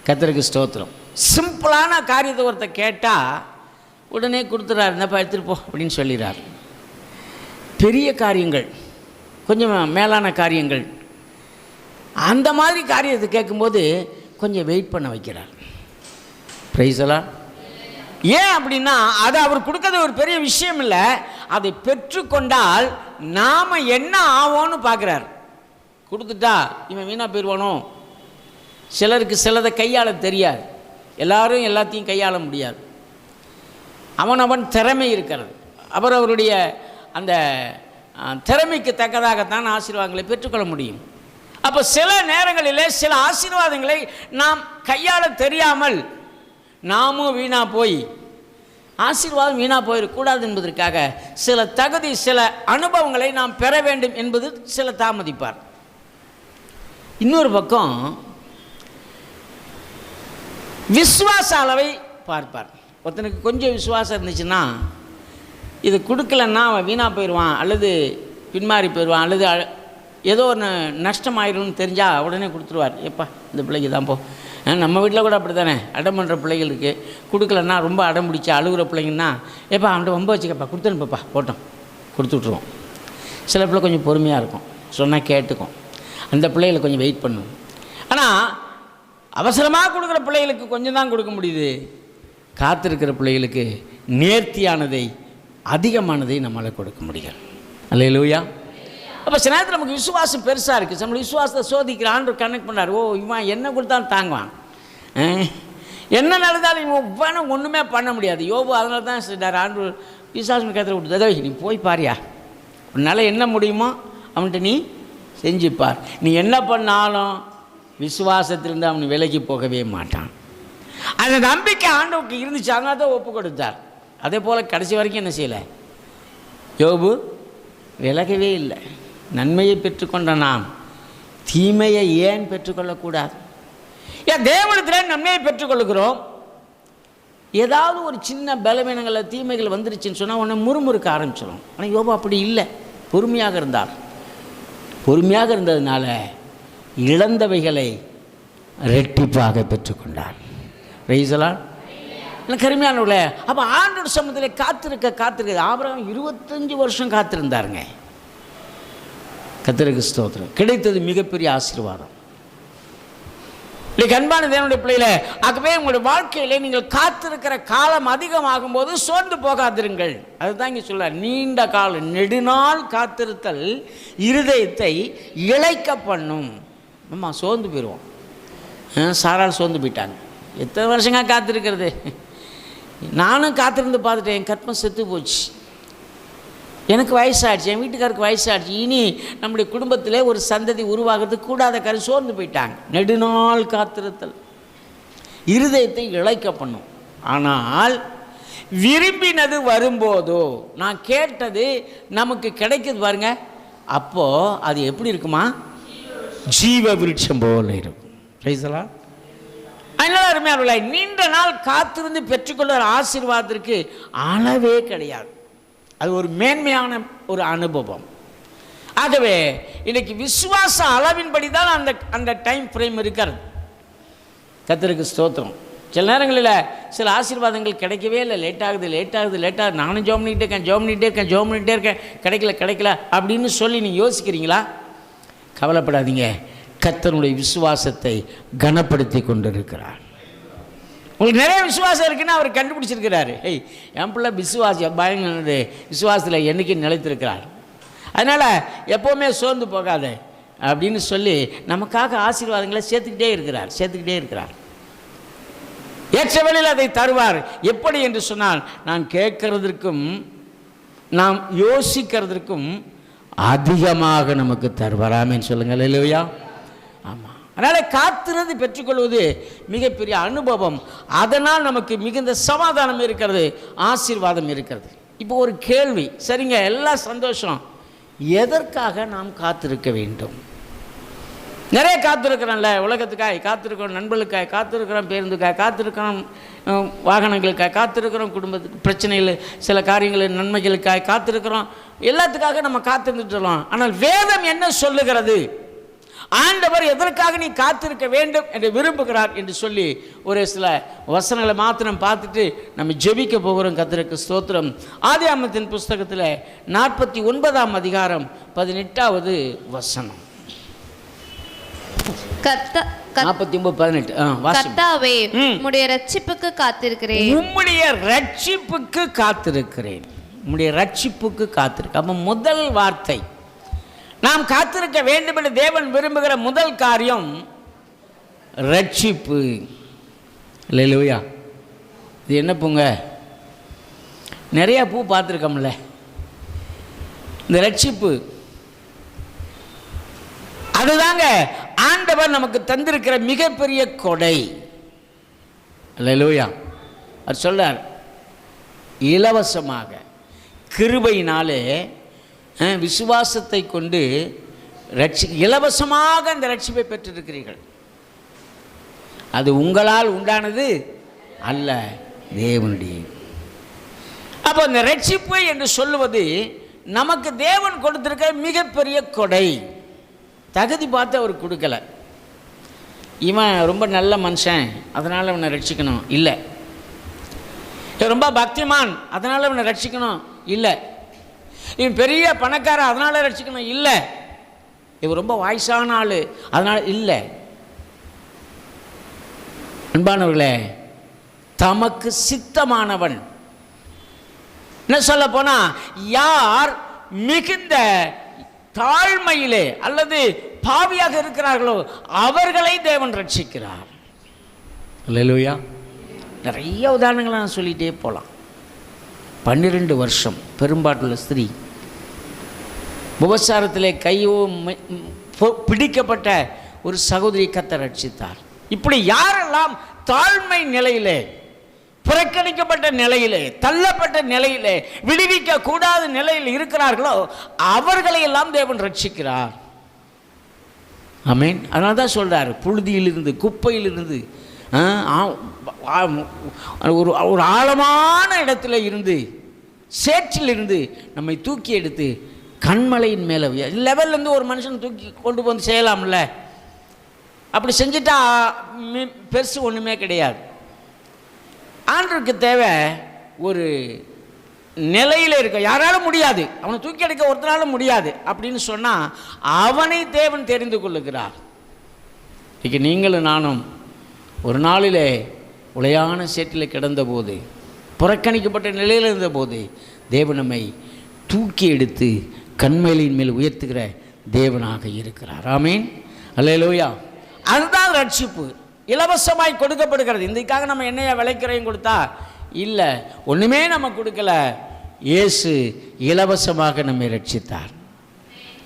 கர்த்தருக்கு ஸ்தோத்திரம். சிம்பிளான காரியத்தை ஒருத்தர் கேட்டால் உடனே கொடுத்துறாரு, என்னப்பா எடுத்துகிட்டு போ அப்படின்னு சொல்லிடுறார். பெரிய காரியங்கள், கொஞ்சம் மேலான காரியங்கள், அந்த மாதிரி காரியத்தை கேட்கும்போது கொஞ்சம் வெயிட் பண்ண வைக்கிறார். Price the Lord. ஏன் அப்படின்னா, அது அவர் கொடுக்கறது ஒரு பெரிய விஷயம் இல்லை, அதை பெற்றுக்கொண்டால் நாம் என்ன ஆவோன்னு பார்க்குறார். கொடுத்துட்டா இவன் வீணாக போயிடுவானோ. சிலருக்கு சிலதை கையாள தெரியாது, எல்லாரும் எல்லாத்தையும் கையாள முடியாது. அவன் திறமை இருக்கிறது, அவருடைய அந்த திறமைக்கு தக்கதாகத்தான் ஆசீர்வாதங்களை பெற்றுக்கொள்ள முடியும். அப்போ சில நேரங்களிலே சில ஆசீர்வாதங்களை நாம் கையாள தெரியாமல் நாமும் வீணாக போய் ஆசீர்வாதம் வீணாக போயிடக்கூடாது என்பதற்காக சில தகுதி, சில அனுபவங்களை நாம் பெற வேண்டும் என்பது சில தாமதிப்பார். இன்னொரு பக்கம் விசுவாச அளவை பார்ப்பார். ஒருத்தனுக்கு கொஞ்சம் விசுவாசம் இருந்துச்சுன்னா இது கொடுக்கலன்னா அவன் வீணாக போயிடுவான், அல்லது பின்மாறி போயிடுவான், அல்லது ஏதோ ஒன்று நஷ்டமாயிரும்னு தெரிஞ்சால் உடனே கொடுத்துருவார். எப்பா இந்த பிள்ளைக்கு தான் போ. நம்ம வீட்டில் கூட அப்படி தானே, அடம் பண்ணுற பிள்ளைகள் இருக்குது. கொடுக்கலன்னா ரொம்ப அடம் பிடிச்சி அழுகிற பிள்ளைங்கன்னா, எப்பா அவன்கிட்ட ரொம்ப வச்சுக்கப்பா, கொடுத்துனுப்பா, போட்டோம், கொடுத்து விட்ருவோம். சில பிள்ளை கொஞ்சம் பொறுமையாக இருக்கும், சொன்னால் கேட்டுக்கும். அந்த பிள்ளைகளை கொஞ்சம் வெயிட் பண்ணும். ஆனால் அவசரமாக கொடுக்குற பிள்ளைகளுக்கு கொஞ்சம் தான் கொடுக்க முடியுது. காத்திருக்கிற பிள்ளைகளுக்கு நேர்த்தியானதை, அதிகமானதை நம்மளால் கொடுக்க முடியும். அல்லேலூயா. அப்போ சில நேரத்தில் நமக்கு விசுவாசம் பெருசாக இருக்குது, நம்மளுடைய விசுவாசத்தை சோதிக்கிற ஆண்டவர் கனெக்ட் பண்ணார். ஓ, இவன் என்ன கொடுத்தாலும் தாங்குவான், என்ன நடந்தாலும் இவன் வேணும் ஒன்றுமே பண்ண முடியாது. யோபு அதனால தான் சொல்லிட்டார், ஆண்டவர் விசுவாசம் கத்திர விட்டுதோ, நீ போய் பாரியா, உன்னால் என்ன முடியுமோ அவன்கிட்ட நீ செஞ்சுப்பார். நீ என்ன பண்ணாலும் விசுவாசத்திலிருந்து அவன் விலகி போகவே மாட்டான். அந்த நம்பிக்கை ஆண்டவருக்கு இருந்துச்சு, அதனால தான் ஒப்பு கொடுத்தார். அதே போல் கடைசி வரைக்கும் என்ன செய்யலை, யோபு விலகவே இல்லை. நன்மையை பெற்றுக்கொண்ட நாம் தீமையை ஏன் பெற்றுக்கொள்ளக்கூடாது? ஏன் தேவனிடத்தில் நன்மையை பெற்றுக்கொள்கிறோம், ஏதாவது ஒரு சின்ன பலவீனங்களில் தீமைகள் வந்துருச்சுன்னு சொன்னால் உடனே முறுமுறுக்க ஆரம்பிச்சிடும். ஆனால் யோபு அப்படி இல்லை, பொறுமையாக இருந்தார். பொறுமையாக இருந்ததுனால இழந்தவைகளை ரெட்டிப்பாக பெற்றுக்கொண்டார். Price the Lord. கருமையானவர்களே, அப்போ ஆண்டவர் சமூகத்தில் காத்திருக்க ஆபிரகாம் 25 வருஷம் காத்திருந்தாருங்க. கர்த்தருக்கு ஸ்தோத்திரம். கிடைத்தது மிகப்பெரிய ஆசீர்வாதம். அன்பான தேவனுடைய பிள்ளைகளே, ஆகவே உங்களுடைய வாழ்க்கையிலே நீங்கள் காத்திருக்கிற காலம் அதிகமாகும் போது சோர்ந்து போகாதிருங்கள். அதுதான் இங்கே சொல்ல, நீண்ட காலம் நெடுநாள் காத்திருத்தல் இருதயத்தை இளைக்க பண்ணும். ஆமாம், சோர்ந்து போயிடுவோம். சாரால் சோர்ந்து போயிட்டாங்க. எத்தனை வருஷங்க காத்திருக்கிறது? நானும் காத்திருந்து பார்த்துட்டேன். என் கற்பம் செத்து போச்சு, எனக்கு வயசாகிடுச்சு, என் வீட்டுக்காருக்கு வயசாகிடுச்சு, இனி நம்முடைய குடும்பத்தில் ஒரு சந்ததி உருவாகிறதுக்கு கூடாத கரு சோர்ந்து போயிட்டாங்க. நெடுநாள் காத்திருத்தல் இருதயத்தை இளைக்க பண்ணும். ஆனால் விரும்பினது வரும்போதோ, நான் கேட்டது நமக்கு கிடைக்குது பாருங்க, அப்போது அது எப்படி இருக்குமா? ஜீவ விருட்சம் போல இருக்கும். Praise the Lord. அதனால அருமையானவர்களே, நீண்ட நாள் காத்திருந்து பெற்றுக்கொள்கிற ஆசீர்வாதத்திற்கு அளவே கிடையாது. அது ஒரு மேன்மையான ஒரு அனுபவம். ஆகவே இன்னைக்கு விசுவாச அளவின்படி தான் அந்த டைம் ஃப்ரேம் இருக்கிறது. கர்த்தருக்கு ஸ்தோத்திரம். சில நேரங்களில் சில ஆசீர்வாதங்கள் கிடைக்கவே இல்லை, லேட் ஆகுது. நானும் ஜோம் பண்ணிகிட்டே இருக்கேன், கிடைக்கல அப்படின்னு சொல்லி நீங்கள் யோசிக்கிறீங்களா? கவலைப்படாதீங்க, கர்த்தருடைய விசுவாசத்தை கனப்படுத்தி கொண்டிருக்கிறார். உங்களுக்கு நிறைய விசுவாசம் இருக்குன்னா அவர் கண்டுபிடிச்சிருக்கிறாரு. என் பிள்ளை பயங்கர விசுவாசத்தில் என்றைக்கு நிலைத்திருக்கிறார். அதனால் எப்போவுமே சோர்ந்து போகாத அப்படின்னு சொல்லி நமக்காக ஆசீர்வாதங்களை சேர்த்துக்கிட்டே இருக்கிறார். ஏற்ற வேளையில் அதை தருவார். எப்படி என்று சொன்னால், நான் கேட்கறதற்கும் நாம் யோசிக்கிறதற்கும் அதிகமாக நமக்கு தருவார். ஆமென் சொல்லுங்கள். அல்லேலூயா. ஆமாம். அதனால் காத்திருந்து பெற்றுக்கொள்வது மிகப்பெரிய அனுபவம். அதனால் நமக்கு மிகுந்த சமாதானம் இருக்கிறது, ஆசீர்வாதம் இருக்கிறது. இப்போ ஒரு கேள்வி, சரிங்க, எல்லாம் சந்தோஷம், எதற்காக நாம் காத்திருக்க வேண்டும்? நிறைய காத்திருக்கிறோம்ல, உலகத்துக்காய் காத்திருக்கிறோம், நண்பர்களுக்காய் காத்திருக்கிறோம், பேருந்துக்காய் காத்திருக்கிறோம், வாகனங்களுக்காய் காத்திருக்கிறோம், குடும்பத்துக்கு பிரச்சனைகள், சில காரியங்கள் நன்மைகளுக்காய் காத்திருக்கிறோம், எல்லாத்துக்காக நம்ம காத்திருந்துட்டோம். ஆனால் வேதம் என்ன சொல்லுகிறது? ஆண்டவர் எதற்காக நீ காத்திருக்க வேண்டும் என்று விரும்புகிறார் என்று சொல்லி ஒரு சில வசனங்களை மாத்திரம் பார்த்துட்டு நம்ம ஜெபிக்க போகிறோம். கர்த்தருக்கு ஸ்தோத்திரம். ஆதியாகமத்தின் புஸ்தகத்தில் 49ஆம் அதிகாரம் 18வது வசனம். 49:18. கர்த்தாவே, உம்முடைய ரட்சிப்புக்கு காத்திருக்கிறேன். உம்முடைய ரட்சிப்புக்கு காத்திருக்கிறேன். உம்முடைய ரட்சிப்புக்கு காத்திருக்க. அப்ப முதல் வார்த்தை, நாம் காத்திருக்க வேண்டும் என்று தேவன் விரும்புகிற முதல் காரியம் ரட்சிப்பு. அல்லேலூயா. இது என்ன பூங்க? நிறைய பூ பார்த்துருக்கோம்ல. இந்த ரட்சிப்பு அதுதாங்க ஆண்டவர் நமக்கு தந்திருக்கிற மிகப்பெரிய கொடை. அல்லேலூயா. அவர் சொல்றார், இலவசமாக கிருபையினாலே விசுவாசத்தை கொண்டு இலவசமாக அந்த ரட்சிப்பை பெற்றிருக்கிறீர்கள். அது உங்களால் உண்டானது அல்ல, தேவனுடைய. அப்போ இந்த ரட்சிப்பு என்று சொல்லுவது நமக்கு தேவன் கொடுத்திருக்க மிகப்பெரிய கொடை. தகுதி பார்த்து அவர் கொடுக்கல. இவன் ரொம்ப நல்ல மனுஷன் அதனால் அவனை ரட்சிக்கணும் இல்லை, இவன் ரொம்ப பக்திமான் அதனால் அவனை ரட்சிக்கணும் இல்லை, இவன் பெரிய பணக்காரன் அதனால் ரட்சிக்கணும் இல்லை, இவன் ரொம்ப வயசான ஆள் அதனால் இல்லை. அன்பானவர்களே, தமக்கு சித்தமானவன் என்ன சொல்ல போனா, யார் மிகுந்த தாழ்மையிலே அல்லது பாவியாக இருக்கிறார்களோ அவர்களை தேவன் ரட்சிக்கிறார். அல்லேலூயா. நிறைய உதாரணங்களை நான் சொல்லிகிட்டே போகலாம். 12 வருஷம் பெரும்பாட்டுள்ள ஸ்திரீ, விபச்சாரத்திலே கையோ பிடிக்கப்பட்ட ஒரு சகோதரி கர்த்தர் ரட்சித்தார். இப்படி யாரெல்லாம் தாழ்மை நிலையிலே, புறக்கணிக்கப்பட்ட நிலையிலே, தள்ளப்பட்ட நிலையிலே, விடுவிக்க கூடாத நிலையில் இருக்கிறார்களோ அவர்களை எல்லாம் தேவன் ரட்சிக்கிறார். ஆமென். அதனால தான் சொல்றார், புழுதியிலிருந்து, குப்பையிலிருந்து, ஒரு ஆழமான இடத்துல இருந்து, சேற்றிலிருந்து நம்மை தூக்கி எடுத்து கண்மலையின் மேலே லெவல்லேருந்து ஒரு மனுஷன் தூக்கி கொண்டு வந்து செய்யலாம்ல. அப்படி செஞ்சுட்டா பெருசு ஒன்றுமே கிடையாது. ஆண்டவருக்கு தேவை ஒரு நிலையில் இருக்க. யாராலும் முடியாது, அவனை தூக்கி எடுக்க ஒருத்தனாலும் முடியாது அப்படின்னு சொன்னால் அவனை தேவன் தெரிந்து கொள்ளுகிறார். இன்றைக்கி நீங்களும் நானும் ஒரு நாளிலே உளையான சேற்றில் கிடந்தபோது, புறக்கணிக்கப்பட்ட நிலையில் இருந்தபோது தேவன் நம்மை தூக்கி எடுத்து கண்மலையின் மேல் உயர்த்துகிற தேவனாக இருக்கிறார். ஆமென். அல்லேலூயா. அதுதான் ரட்சிப்பு. இலவசமாய் கொடுக்கப்படுகிறது. இதுக்காக நம்ம என்னையா விளைக்கிறேன் கொடுத்தா இல்லை, ஒன்றுமே நம்ம கொடுக்கல. இயேசு இலவசமாக நம்மை ரட்சித்தார்.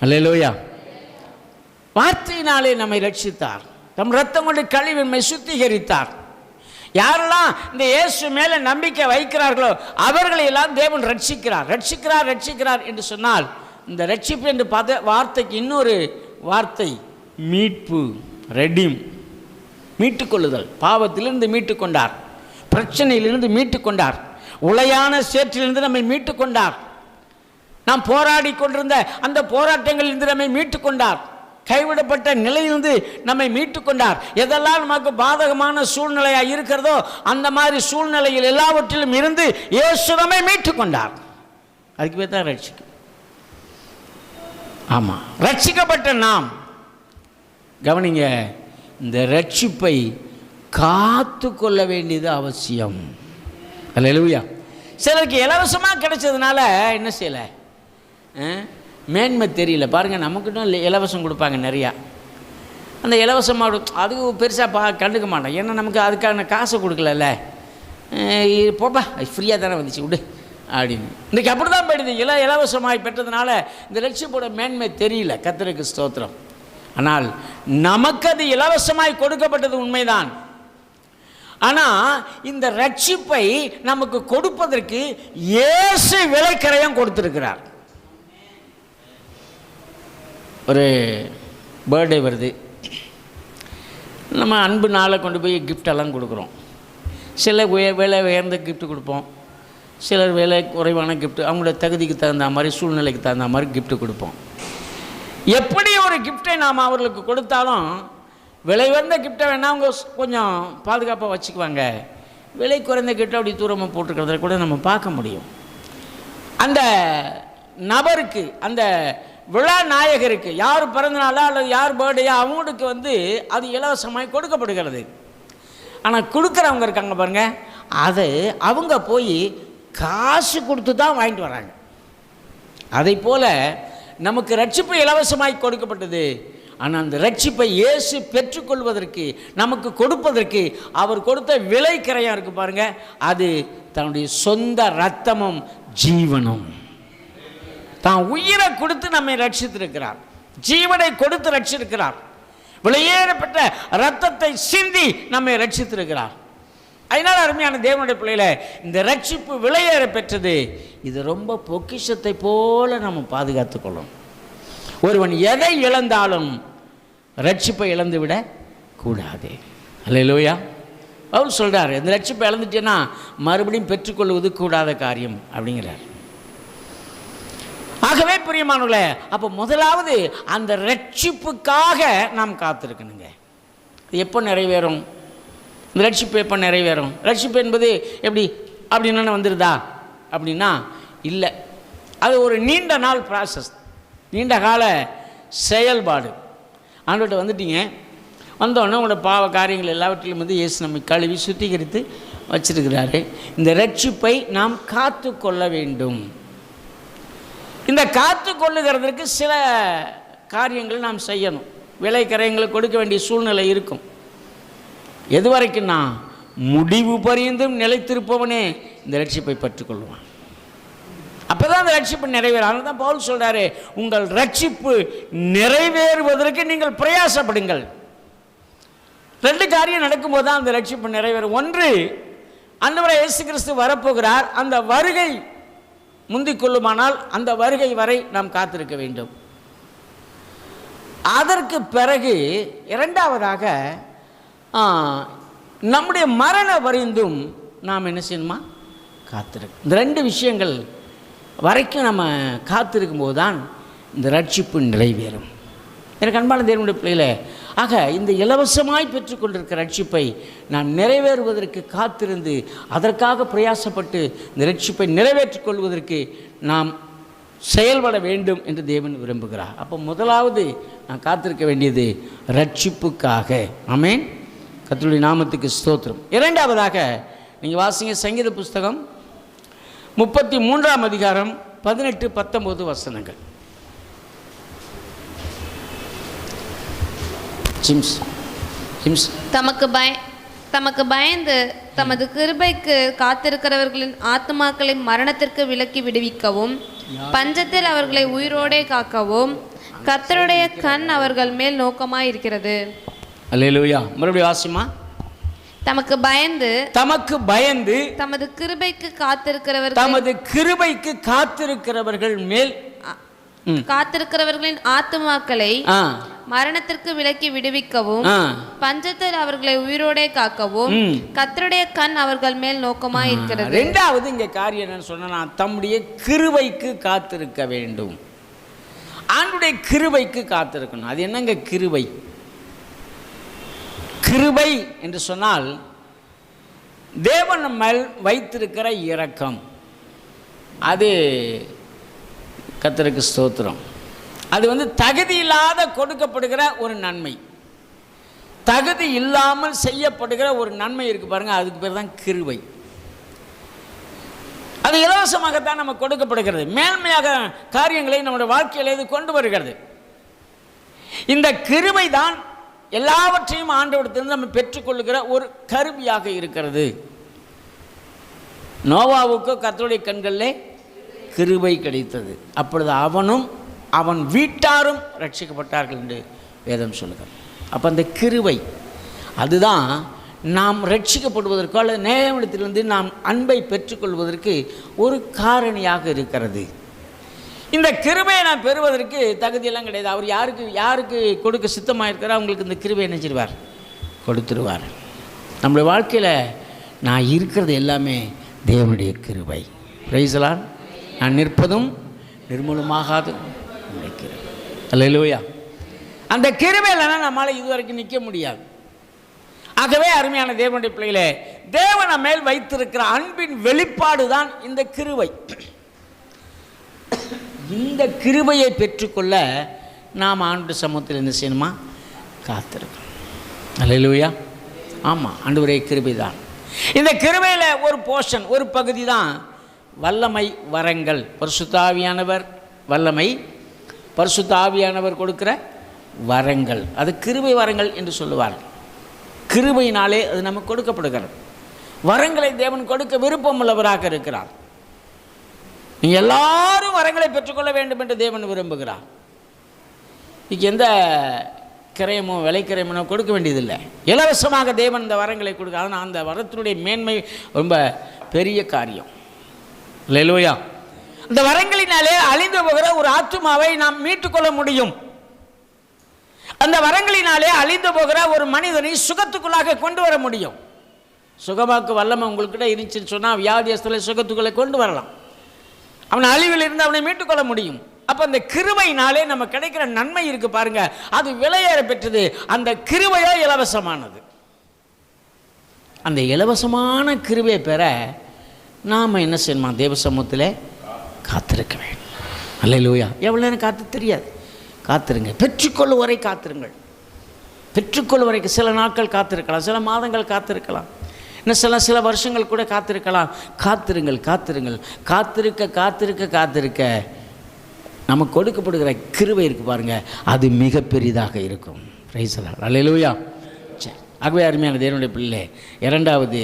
அல்லேலூயா. வார்த்தையினாலே நம்மை ரட்சித்தார். தம் ரத்தம் கொண்டு கழுவி நம்மை சுத்திகரித்தார். யாரெல்லாம் இந்த இயேசு மேலே நம்பிக்கை வைக்கிறார்களோ அவர்களை எல்லாம் தேவன் ரட்சிக்கிறார். ரட்சிக்கிறார் ரட்சிக்கிறார் என்று சொன்னால், இந்த ரட்சிப்பு என்று வார்த்தைக்கு இன்னொரு வார்த்தை மீட்பு, ரெடீம், மீட்டுக்கொள்ளுதல். பாவத்திலிருந்து மீட்டுக்கொண்டார், பிரச்சனையிலிருந்து மீட்டுக்கொண்டார், உளையான சேற்றிலிருந்து நம்மை மீட்டுக்கொண்டார், நாம் போராடி கொண்டிருந்த அந்த போராட்டங்களிலிருந்து நம்மை மீட்டுக்கொண்டார், கைவிடப்பட்ட நிலையிலிருந்து நம்மை மீட்டுக்கொண்டார். எதெல்லாம் நமக்கு பாதகமான சூழ்நிலையாக இருக்கிறதோ அந்த மாதிரி சூழ்நிலையில் எல்லாவற்றிலும் இருந்து இயேசு நம்மை மீட்டுக்கொண்டார். அதுக்கு பேர் தான் ரட்சிக்கும். ஆமாம், ரட்சிக்கப்பட்ட நாம் கவனிங்க, இந்த ரட்சிப்பை காத்து கொள்ள வேண்டியது அவசியம். அல்லேலூயா. சிலருக்கு இலவசமாக கிடைச்சதுனால என்ன செய்யலை, மேன்மை தெரியல. பாருங்கள், நமக்குன்னு இலவசம் கொடுப்பாங்க நிறையா. அந்த இலவசமாக அதுக்கு பெருசாக கண்டுக்க மாட்டோம். ஏன்னா நமக்கு அதுக்கான காசை கொடுக்கலல்ல. போப்பா ஃப்ரீயாக தானே வந்துச்சு விடு அப்படின்னு. இன்றைக்கி அப்படி தான் போயிடுது. இலவசமாய் பெற்றதுனால இந்த ரட்சிப்போட மேன்மை தெரியல. கர்த்தருக்கு ஸ்தோத்திரம். ஆனால் நமக்கு அது இலவசமாய் கொடுக்கப்பட்டது உண்மைதான். ஆனால் இந்த ரட்சிப்பை நமக்கு கொடுப்பதற்கு இயேசு விலைக்கரையும் கொடுத்திருக்கிறார். ஒரு பர்த்டே வருது, நம்ம அன்பு நாளை கொண்டு போய் கிஃப்டெல்லாம் கொடுக்குறோம். சில விலை உயர்ந்த கிஃப்ட் கொடுப்போம், சிலர் விலை குறைவான கிஃப்ட், அவங்களோட தகுதிக்கு தகுந்த மாதிரி சூழ்நிலைக்கு தகுந்த மாதிரி கிஃப்ட் கொடுப்போம். எப்படி ஒரு கிஃப்டை நாம் அவர்களுக்கு கொடுத்தாலும் விலை உயர்ந்த கிஃப்டை வேணால் அவங்க கொஞ்சம் பாதுகாப்பாக வச்சுக்குவாங்க. விலை குறைந்த கிஃப்டை அப்படி தூரமாக போட்டுருக்கிறத கூட நம்ம பார்க்க முடியும். அந்த நபருக்கு, அந்த விழா நாயகருக்கு, யார் பிறந்தநாளோ அல்லது யார் பர்த்டேயோ அவங்களுக்கு அது இலவசமாய் கொடுக்கப்படுகிறது. ஆனால் கொடுக்குறவங்க இருக்காங்க பாருங்கள், அதை அவங்க போய் காசு கொடுத்து தான் வாங்கிட்டு வராங்க. அதை போல் நமக்கு ரட்சிப்பு இலவசமாய் கொடுக்கப்பட்டது. ஆனால் அந்த ரட்சிப்பை இயேசு பெற்றுக்கொள்வதற்கு, நமக்கு கொடுப்பதற்கு அவர் கொடுத்த விலை கிரயம் இருக்குது பாருங்கள், அது தன்னுடைய சொந்த இரத்தமும் ஜீவனும். தான் உயிரை கொடுத்து நம்மை ரட்சித்திருக்கிறார், ஜீவனை கொடுத்து ரட்சித்திருக்கிறார், விலையேறப்பட்ட இரத்தத்தை சிந்தி நம்மை ரட்சித்திருக்கிறார். அதனால் அருமையான தேவனுடைய பிள்ளைகளை, இந்த ரட்சிப்பு விலையேற பெற்றது. இது ரொம்ப பொக்கிஷத்தை போல நம்ம பாதுகாத்து கொள்ளும். ஒருவன் எதை இழந்தாலும் ரட்சிப்பை இழந்து விட கூடாது. அல்லேலூயா. அவர் சொல்கிறார், இந்த ரட்சிப்பை இழந்துட்டேன்னா மறுபடியும் பெற்றுக்கொள்வது கூடாத காரியம் அப்படிங்கிறார். ஆகவே பிரியமானவர்களே, அப்போ முதலாவது அந்த ரட்சிப்புக்காக நாம் காத்திருக்கணுங்க. எப்போ நிறைவேறும் இந்த ரட்சிப்பு? எப்போ நிறைவேறும்? ரட்சிப்பு என்பது எப்படி அப்படின்னு வந்துடுதா அப்படின்னா இல்லை. அது ஒரு நீண்ட நாள் ப்ராசஸ், நீண்ட கால செயல்பாடு. ஆண்டவர்கிட்ட வந்துட்டீங்க, வந்தோடனே உங்களோட பாவ காரியங்கள் எல்லாவற்றிலும் இயேசு நம்மை கழுவி சுத்திகரித்து வச்சிருக்கிறாரு. இந்த ரட்சிப்பை நாம் காத்து கொள்ள வேண்டும். இந்த காத்து கொள்ளுகிறதுக்கு சில காரியங்கள் நாம் செய்யணும். விலை கரையங்களுக்கு கொடுக்க வேண்டிய சூழ்நிலை இருக்கும். எது வரைக்கும்னா முடிவு பரியந்தும் நிலைத்திருப்பவனே இந்த ரட்சிப்பை பற்றுக்கொள்வான். அப்போ தான் அந்த ரட்சிப்பு நிறைவேறும். அதனால தான் பவுல் சொல்கிறாரு, உங்கள் ரட்சிப்பு நிறைவேறுவதற்கு நீங்கள் பிரயாசப்படுங்கள். ரெண்டு காரியம் நடக்கும்போது தான் அந்த ரட்சிப்பு நிறைவேறும். ஒன்று, ஆண்டவராகிய இயேசு கிறிஸ்து வரப்போகிறார். அந்த வருகை முந்திக் கொள்ளுமானால் அந்த வருகை வரை நாம் காத்திருக்க வேண்டும். அதற்கு பிறகு இரண்டாவதாக நம்முடைய மரண வரைந்தும் நாம் என்ன செய்யணுமா? காத்திருக்க. இந்த ரெண்டு விஷயங்கள் வரைக்கும் நம்ம காத்திருக்கும் போது தான் இந்த ரட்சிப்பு நிறைவேறும். எனக்கு அன்பான தேவனுடைய பிள்ளைகளே, ஆக இந்த இலவசமாய் பெற்றுக்கொண்டிருக்கிற ரட்சிப்பை நாம் நிறைவேறுவதற்கு காத்திருந்து அதற்காக பிரயாசப்பட்டு இந்த ரட்சிப்பை நிறைவேற்றிக் கொள்வதற்கு நாம் செயல்பட வேண்டும் என்று தேவன் விரும்புகிறார். அப்போ முதலாவது நான் காத்திருக்க வேண்டியது ரட்சிப்புக்காக. ஆமென். கர்த்தருடைய நாமத்துக்கு ஸ்தோத்திரம். இரண்டாவதாக நீங்கள் வாசிங்க சங்கீத புஸ்தகம் 33ஆம் அதிகாரம் 18-19 வசனங்கள். தமக்கு பயந்து தமது கிருபைக்கு காத்திருக்கிறவர்களின் ஆத்மாக்களை மரணத்திற்கு விலக்கி விடுவிக்கவும் பஞ்சத்தில் அவர்களை உயிரோடே காக்கவும் கர்த்தருடைய கண் அவர்கள் மேல் நோக்கமாய் இருக்கிறது. அல்லேலூயா. மறுபடியும் வாசிமா. தமக்கு பயந்து தமது கிருபைக்கு காத்திருக்கிறவர்கள் மேல் காத்திருக்கிறவர்களின் ஆத்துமாக்களை மரணத்திற்கு விலக்கி விடுவிக்கவும் பஞ்சத்தில் அவர்களை உயிரோடே காக்கவும் கர்த்தருடைய கண் அவர்கள் மேல் நோக்கமாய் இருக்கிறது. இரண்டாவது இங்க காரியம் என்னன்னு சொன்னா, தம்முடைய கிருபைக்கு காத்திருக்க வேண்டும். ஆண்டுடைய கிருபைக்கு காத்திருக்கணும். அது என்னங்க கிருபை? கிருபை என்று சொன்னால் தேவன் மேல் வைத்திருக்கிற இரக்கம். அது கர்த்தருக்கு ஸ்தோத்திரம். அது தகுதி இல்லாத கொடுக்கப்படுகிற ஒரு நன்மை. தகுதி இல்லாமல் செய்யப்படுகிற ஒரு நன்மை இருக்கு பாருங்க, அதுக்கு பேர் தான் கிருபை. அது இலவசமாகத்தான் நம்ம கொடுக்கப்படுகிறது. மேன்மையாக காரியங்களை நம்முடைய வாழ்க்கையில் இது கொண்டு வருகிறது. இந்த கிருபை தான் எல்லாவற்றையும் ஆண்டவரிடத்திலிருந்து நம்ம பெற்றுக்கொள்ளுகிற ஒரு கருவியாக இருக்கிறது. நோவாவுக்கு கர்த்தருடைய கண்களிலே கிருபை கிடைத்தது. அப்பொழுது அவனும் அவன் வீட்டாரும் ரட்சிக்கப்பட்டார்கள் என்று வேதம் சொல்லுகிறது. அப்போ அந்த கிருபை அதுதான் நாம் ரட்சிக்கப்படுவதற்கோ அல்லது நேயமிடத்திலிருந்து நாம் அன்பை பெற்றுக்கொள்வதற்கு ஒரு காரணியாக இருக்கிறது. இந்த கிருபையை நான் பெறுவதற்கு தகுதியெல்லாம் கிடையாது. அவர் யாருக்கு கொடுக்க சித்தமாக இருக்கிறார் அவங்களுக்கு இந்த கிருபை என்ன செய்வார்? கொடுத்துருவார். நம்முடைய வாழ்க்கையில் நான் இருக்கிறது எல்லாமே தேவனுடைய கிருபை. Price the Lord. நான் நிற்பதும் நிர்மூலமாகாது நினைக்கிறேன். அல்லேலூயா. அந்த கிருபை இல்லைன்னா நம்மளால் இதுவரைக்கும் நிற்க முடியாது. ஆகவே அருமையான தேவனுடைய பிள்ளைகளே, தேவன் மேல் வைத்திருக்கிற அன்பின் வெளிப்பாடு தான் இந்த கிருபை. இந்த கிருபையை பெற்றுக்கொள்ள நாம் ஆண்டு சமூகத்தில் என்ன செய்யணுமா? காத்திருக்கணும். அல்லேலூயா. ஆமாம், ஆண்டவரே கிருபை தான். இந்த கிருபையில் ஒரு போர்ஷன், ஒரு பகுதி தான் வல்லமை வரங்கள். பரிசுத்த ஆவியானவர் வல்லமை, பரிசுத்த ஆவியானவர் கொடுக்கிற வரங்கள், அது கிருபை வரங்கள் என்று சொல்லுவார்கள். கிருபையினாலே அது நமக்கு கொடுக்கப்படுகிறது. வரங்களை தேவன் கொடுக்க விருப்பம் உள்ளவராக இருக்கிறார். நீங்கள் எல்லாரும் வரங்களை பெற்றுக்கொள்ள வேண்டும் என்று தேவன் விரும்புகிறார். இதுக்கு எந்த கிரயமோ விலைக்கிரயமோ கொடுக்க வேண்டியதில்லை. இலவசமாக தேவன் இந்த வரங்களை கொடுக்க. ஆனால் அந்த வரத்தினுடைய மேன்மை ரொம்ப பெரிய காரியம். அல்லேலூயா. இந்த வரங்களினாலே அழிந்து போகிற ஒரு ஆத்துமாவை நாம் மீட்டுக்கொள்ள முடியும். அந்த வரங்களினாலே அழிந்து போகிற ஒரு மனிதனை சுகத்துக்குள்ளாக கொண்டு வர முடியும். சுகமாக்கு வல்லமை உங்கள்கிட்ட இருந்துச்சுன்னு சொன்னால் வியாதியஸ்தலை சுகத்துக்குள்ளே கொண்டு வரலாம். அவன் அழிவில் இருந்து அவனை மீட்டுக்கொள்ள முடியும். அப்போ அந்த கிருபையினாலே நம்ம கிடைக்கிற நன்மை இருக்கு பாருங்க, அது விலையேற பெற்றது. அந்த கிருபையோ இலவசமானது. அந்த இலவசமான கிருபையை பெற நாம் என்ன செய்யணுமா? தேவ சமூகத்தில் காத்திருக்க வேண்டும். அல்லேலூயா. எவ்வளோ நேரம் காத்து தெரியாது, காத்திருங்க. பெற்றுக்கொள்ளும் வரை காத்திருங்கள். பெற்றுக்கொள்ளும் வரைக்கு சில நாட்கள் காத்திருக்கலாம், சில மாதங்கள் காத்திருக்கலாம், இன்னும் சில வருஷங்கள் கூட காத்திருக்கலாம். காத்திருங்கள், காத்திருங்கள். காத்திருக்க காத்திருக்க காத்திருக்க நமக்கு கொடுக்கப்படுகிற கிருபை இருக்குது பாருங்கள், அது மிக பெரிதாக இருக்கும். Praise the Lord. அல்லேலூயா. சரி, ஆகவே அருமையான தேவனுடைய பிள்ளை, இரண்டாவது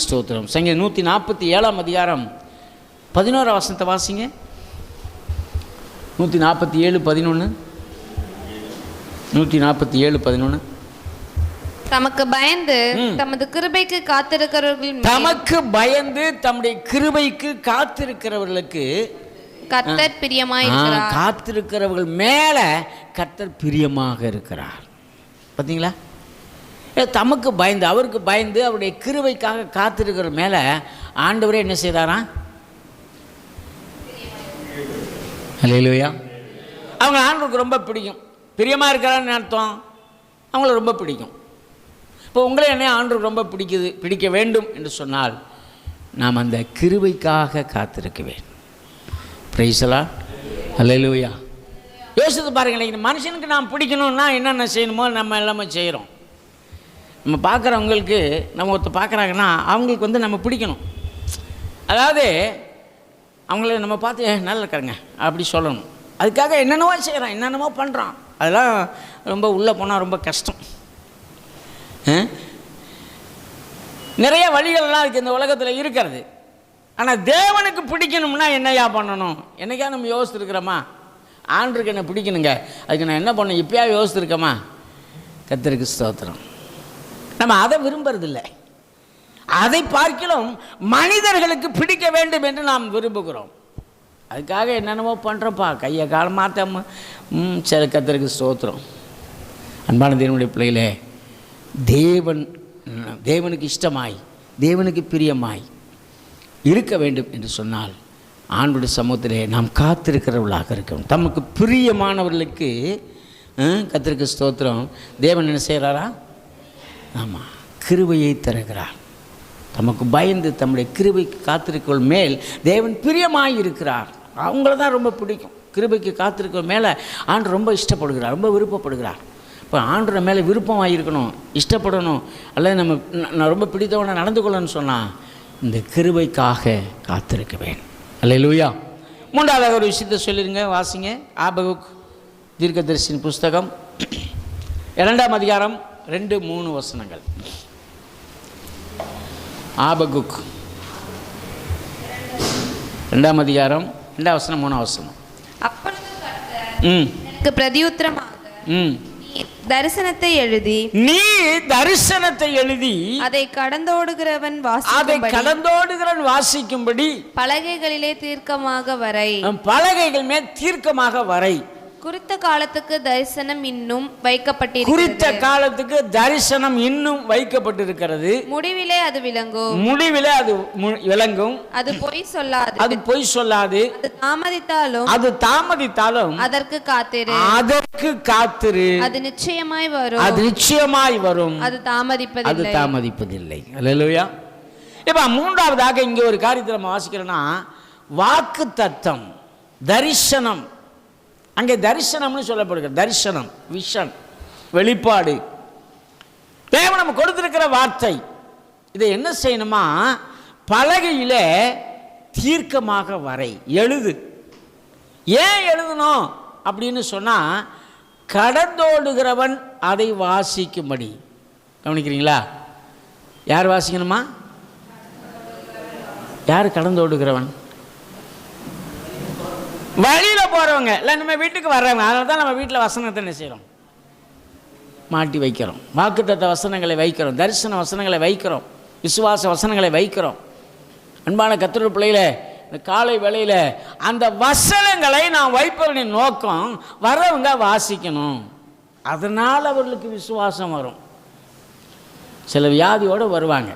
ஸ்தோத்திரம். சங்கீதம் 147 அதிகாரம் 11 வசனத்தை வாசிங்க. 147:11. 147:11. தமக்கு பயந்து தமது கிருபைக்கு காத்திருக்கிறவர்கள், தமக்கு பயந்து தம்முடைய கிருபைக்கு காத்திருக்கிறவர்களுக்கு கர்த்தர் பிரியமாய் இருக்கிறார். காத்திருக்கிறவர்கள் மேல கர்த்தர் பிரியமாக இருக்கிறார். பார்த்தீங்களா? தமக்கு பயந்து, அவருக்கு பயந்து அவருடைய கிருபைக்காக காத்திருக்கிற மேல ஆண்டவரே என்ன செய்தாரா? அல்லேலூயா. அவங்க ஆண்டவருக்கு ரொம்ப பிடிக்கும். பிரியமாக இருக்கிறான்னு அர்த்தம், அவங்கள ரொம்ப பிடிக்கும். இப்போ உங்களே என்ன ஆண்டவருக்கு ரொம்ப பிடிக்க வேண்டும் என்று சொன்னால் நாம் அந்த கிருபைக்காக காத்திருக்க வேண்டும். Praise the Lord. அல்லேலூயா. யோசித்து பாருங்களேன், மனுஷனுக்கு நாம் பிடிக்கணும்னா என்னென்ன செய்யணுமோ நம்ம எல்லாமே செய்கிறோம். நம்ம பார்க்குறவங்களுக்கு, நம்ம ஒருத்தர் பார்க்குறாங்கன்னா அவங்களுக்கு நம்ம பிடிக்கணும். அதாவது அவங்கள நம்ம பார்த்து நல்லா இருக்காருங்க அப்படி சொல்லணும். அதுக்காக என்னென்னவோ செய்கிறான், என்னென்னவோ பண்ணுறான். அதெல்லாம் ரொம்ப உள்ளே போனால் ரொம்ப கஷ்டம். நிறைய வழிகள்லாம் அதுக்கு இந்த உலகத்தில் இருக்கிறது. ஆனால் தேவனுக்கு பிடிக்கணும்னா என்னையா பண்ணணும்? என்னைக்கா நம்ம யோசித்துருக்கிறோமா? ஆண்டருக்கு என்ன பிடிக்கணுங்க, அதுக்கு நான் என்ன பண்ணணும் இப்போயா யோசித்துருக்கோமா? கர்த்தருக்கு ஸ்தோத்திரம். நம்ம அதை விரும்புறதில்லை. அதை பார்க்கிலும் மனிதர்களுக்கு பிடிக்க வேண்டும் என்று நாம் விரும்புகிறோம். அதுக்காக என்னென்னமோ பண்ணுறோப்பா, கையை காலம் மாற்றாம. சரி, கர்த்தருக்கு ஸ்தோத்திரம். அன்பான தேவனுடைய பிள்ளைகளே, தேவனுக்கு இஷ்டமாய் தேவனுக்கு பிரியமாய் இருக்க வேண்டும் என்று சொன்னால் ஆண்டவருடைய சமூகத்திலே நாம் காத்திருக்கிறவர்களாக இருக்கணும். தமக்கு பிரியமானவர்களுக்கு கர்த்தருக்கு ஸ்தோத்திரம், தேவன் என்ன செய்கிறாரா? ஆமாம், கிருபையை தருகிறார். தமக்கு பயந்து தம்முடைய கிருபைக்கு காத்திருக்கவள் மேல் தேவன் பிரியமாய் இருக்கிறார். அவங்கள தான் ரொம்ப பிடிக்கும். கிருபைக்கு காத்திருக்கவள் மேலே ஆண்டு ரொம்ப இஷ்டப்படுகிறார், ரொம்ப விருப்பப்படுகிறார். இப்போ ஆண்டோட மேலே விருப்பமாக இருக்கணும், இஷ்டப்படணும், அல்லது நான் ரொம்ப பிடித்தவனை நடந்து கொள்ளணும்னு சொன்னால் இந்த கிருபைக்காக காத்திருக்க வேண்டும். அல்லேலூயா. மூன்றாவது ஒரு விஷயத்தை சொல்லிடுங்க, வாசிங்க. ஆபகுக் தீர்க்கதரிசியின் புஸ்தகம் 2ஆம் அதிகாரம் 2-3 வசனங்கள். ஆபகுக் 2ஆம் அதிகாரம் 2ஆம் வசனம் 3ஆம் வசனம். அப்பொழுது கர்த்தர் எனக்கு பிரதியுத்தரமாக, தரிசனத்தை எழுதி அதை கடந்தோடுகிறவன் வாசிக்கும்படி பலகைகளிலே தீர்க்கமாக வரை, பலகைகள் மேல் தீர்க்கமாக வரை. குறித்த காலத்துக்கு தரிசனம் இன்னும் வைக்கப்பட்டிருக்கிறது. முடிவிலே அது விளங்கும். அது பொய் சொல்லாது. அது தாமதித்தாலும் அதற்கு காத்திரு. அது நிச்சயமாய் வரும். அது தாமதிப்பதில்லை. அல்லேலூயா. இப்ப மூன்றாவதாக இங்க ஒரு காரியத்தை நம்ம வாசிக்கிறோம்னா, வாக்கு தத்தம், தரிசனம். அங்கே தரிசனம்னு சொல்லப்படுகிறது. தரிசனம், விஷன், வெளிப்பாடு. தேவன் நம்ம கொடுத்திருக்கிற வார்த்தை. இதை என்ன செய்யணுமா? பலகையிலே தீர்க்கமாக வரை, எழுது. ஏன் எழுதணும் அப்படின்னு சொன்னா, கடந்தோடுகிறவன் அதை வாசிக்கும்படி. கவனிக்கிறீங்களா? யார் வாசிக்கணுமா? யார் கடந்தோடுகிறவன்? வழியில் போகிறவங்க இல்லை, நம்ம வீட்டுக்கு வர்றவங்க. அதனால தான் நம்ம வீட்டில் வசனத்தை என்ன செய்கிறோம்? மாட்டி வைக்கிறோம். வாக்குத்தத்த வசனங்களை வைக்கிறோம், தரிசன வசனங்களை வைக்கிறோம், விசுவாச வசனங்களை வைக்கிறோம். அன்பான கர்த்தருடைய பிள்ளைகளே, இந்த காலை வேளையில் அந்த வசனங்களை நான் வைப்பவனின் நோக்கம் வர்றவங்க வாசிக்கணும். அதனால் அவர்களுக்கு விசுவாசம் வரும். சில வியாதியோடு வருவாங்க.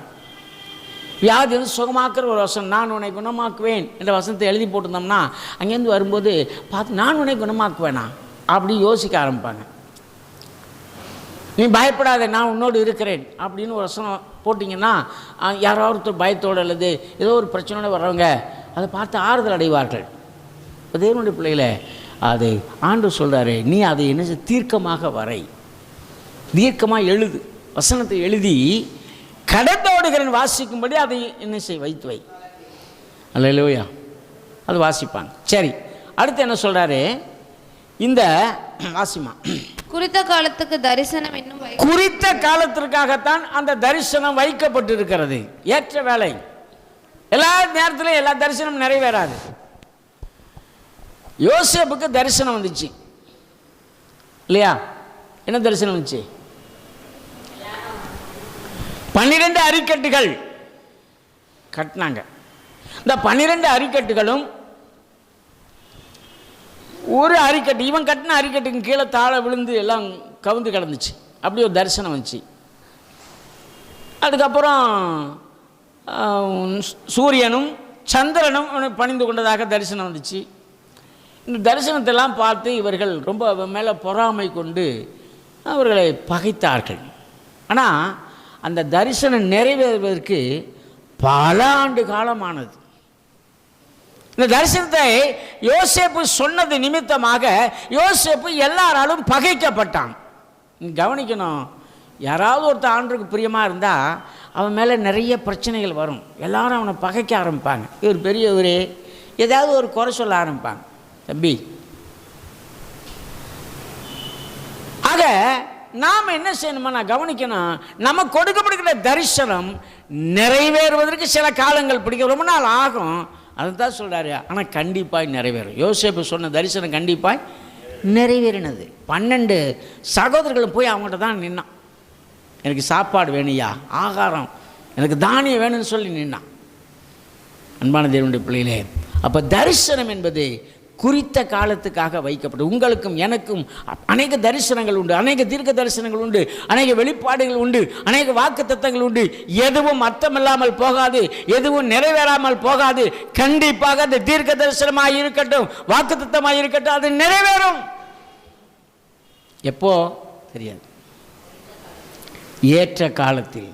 வியாதி சுகமாக்குற ஒரு வசனம், நான் உன்னை குணமாக்குவேன் என்ற வசனத்தை எழுதி போட்டிருந்தோம்னா, அங்கேருந்து வரும்போது பார்த்து நான் உன்னை குணமாக்குவேனா அப்படி யோசிக்க ஆரம்பிப்பாங்க. நீ பயப்படாத, நான் உன்னோடு இருக்கிறேன் அப்படின்னு ஒரு வசனம் போட்டிங்கன்னா, யாராவது ஒருத்தர் பயத்தோடு அல்லது ஏதோ ஒரு பிரச்சனையோடு வர்றவங்க அதை பார்த்து ஆறுதல் அடைவார்கள். இப்போ தேவனுடைய பிள்ளைகளை அது ஆண்டு சொல்கிறாரு, நீ அதை என்ன தீர்க்கமாக வரை, தீர்க்கமாக எழுது. வசனத்தை எழுதி கடந்தோடுகிறன் வாசிக்கும்படி அதை என்ன வைத்து வை. அல்லேலூயா. அது வாசிப்பாங்க. சரி, அடுத்து என்ன சொல்றாரு? இந்த வாசிமா, குறித்த காலத்துக்கு தரிசனம் இன்னும் குறித்த காலத்திற்காகத்தான் அந்த தரிசனம் வைக்கப்பட்டிருக்கிறது. ஏற்ற வேலை. எல்லா நேரத்திலும் எல்லா தரிசனம் நிறைவேறாது. யோசேப்புக்கு தரிசனம் வந்துச்சு இல்லையா? என்ன தரிசனம் வந்துச்சு? 12 அரிக்கட்டுகள் கட்டினாங்க. இந்த 12 அரிக்கட்டுகளும் ஒரு அரிக்கட்டு, இவன் கட்டின அரிக்கட்டுக்கு கீழே தாழ விழுந்து எல்லாம் கவுந்து கிடந்துச்சு. அப்படி ஒரு தரிசனம் வந்துச்சு. அதுக்கப்புறம் சூரியனும் சந்திரனும் பணிந்து கொண்டதாக தரிசனம் வந்துச்சு. இந்த தரிசனத்தெல்லாம் பார்த்து இவர்கள் ரொம்ப மேலே பொறாமை கொண்டு அவர்களை பகைத்தார்கள். ஆனால் அந்த தரிசனம் நிறைவேறுவதற்கு பல ஆண்டு காலமானது. இந்த தரிசனத்தை யோசேப்பு சொன்னது நிமித்தமாக யோசேப்பு எல்லாராலும் பகைக்கப்பட்டான். கவனிக்கணும், யாராவது ஒருத்தர் ஆண்டவருக்கு பிரியமாக இருந்தால் அவன் மேலே நிறைய பிரச்சனைகள் வரும். எல்லாரும் அவனை பகைக்க ஆரம்பிப்பாங்க. இவர் பெரியவரே, ஏதாவது ஒரு குறை சொல்ல ஆரம்பிப்பாங்க. தம்பி, ஆக நாம் என்ன செய்யணுமா? நான் கவனிக்கணும், நம்ம கொடுக்கப்படுகிற தரிசனம் நிறைவேறுவதற்கு சில காலங்கள் பிடிக்கும், ரொம்ப நாள் ஆகும். அதுதான் சொல்கிறாரு. ஆனால் கண்டிப்பாக நிறைவேறும். யோசேப்பு சொன்ன தரிசனம் கண்டிப்பாக நிறைவேறினது. 12 சகோதரர்களும் போய் அவங்கள்ட்ட தான் நின்னான். எனக்கு சாப்பாடு வேணுயா, ஆகாரம், எனக்கு தானியம் வேணும்னு சொல்லி நின்னான். அன்பான தேவனுடைய பிள்ளைகளே, அப்போ தரிசனம் என்பது குறித்த காலத்துக்காக வைக்கப்படும். உங்களுக்கும் எனக்கும் அநேக தரிசனங்கள் உண்டு, அநேக தீர்க்க தரிசனங்கள் உண்டு, அநேக வெளிப்பாடுகள் உண்டு, அநேக வாக்குத்தத்தங்கள் உண்டு. எதுவும் அர்த்தமில்லாமல் போகாது, எதுவும் நிறைவேறாமல் போகாது. கண்டிப்பாக அது தீர்க்க தரிசனமாக இருக்கட்டும், வாக்குத்தத்தமாக இருக்கட்டும், அது நிறைவேறும். எப்போ தெரியாது, ஏற்ற காலத்தில்.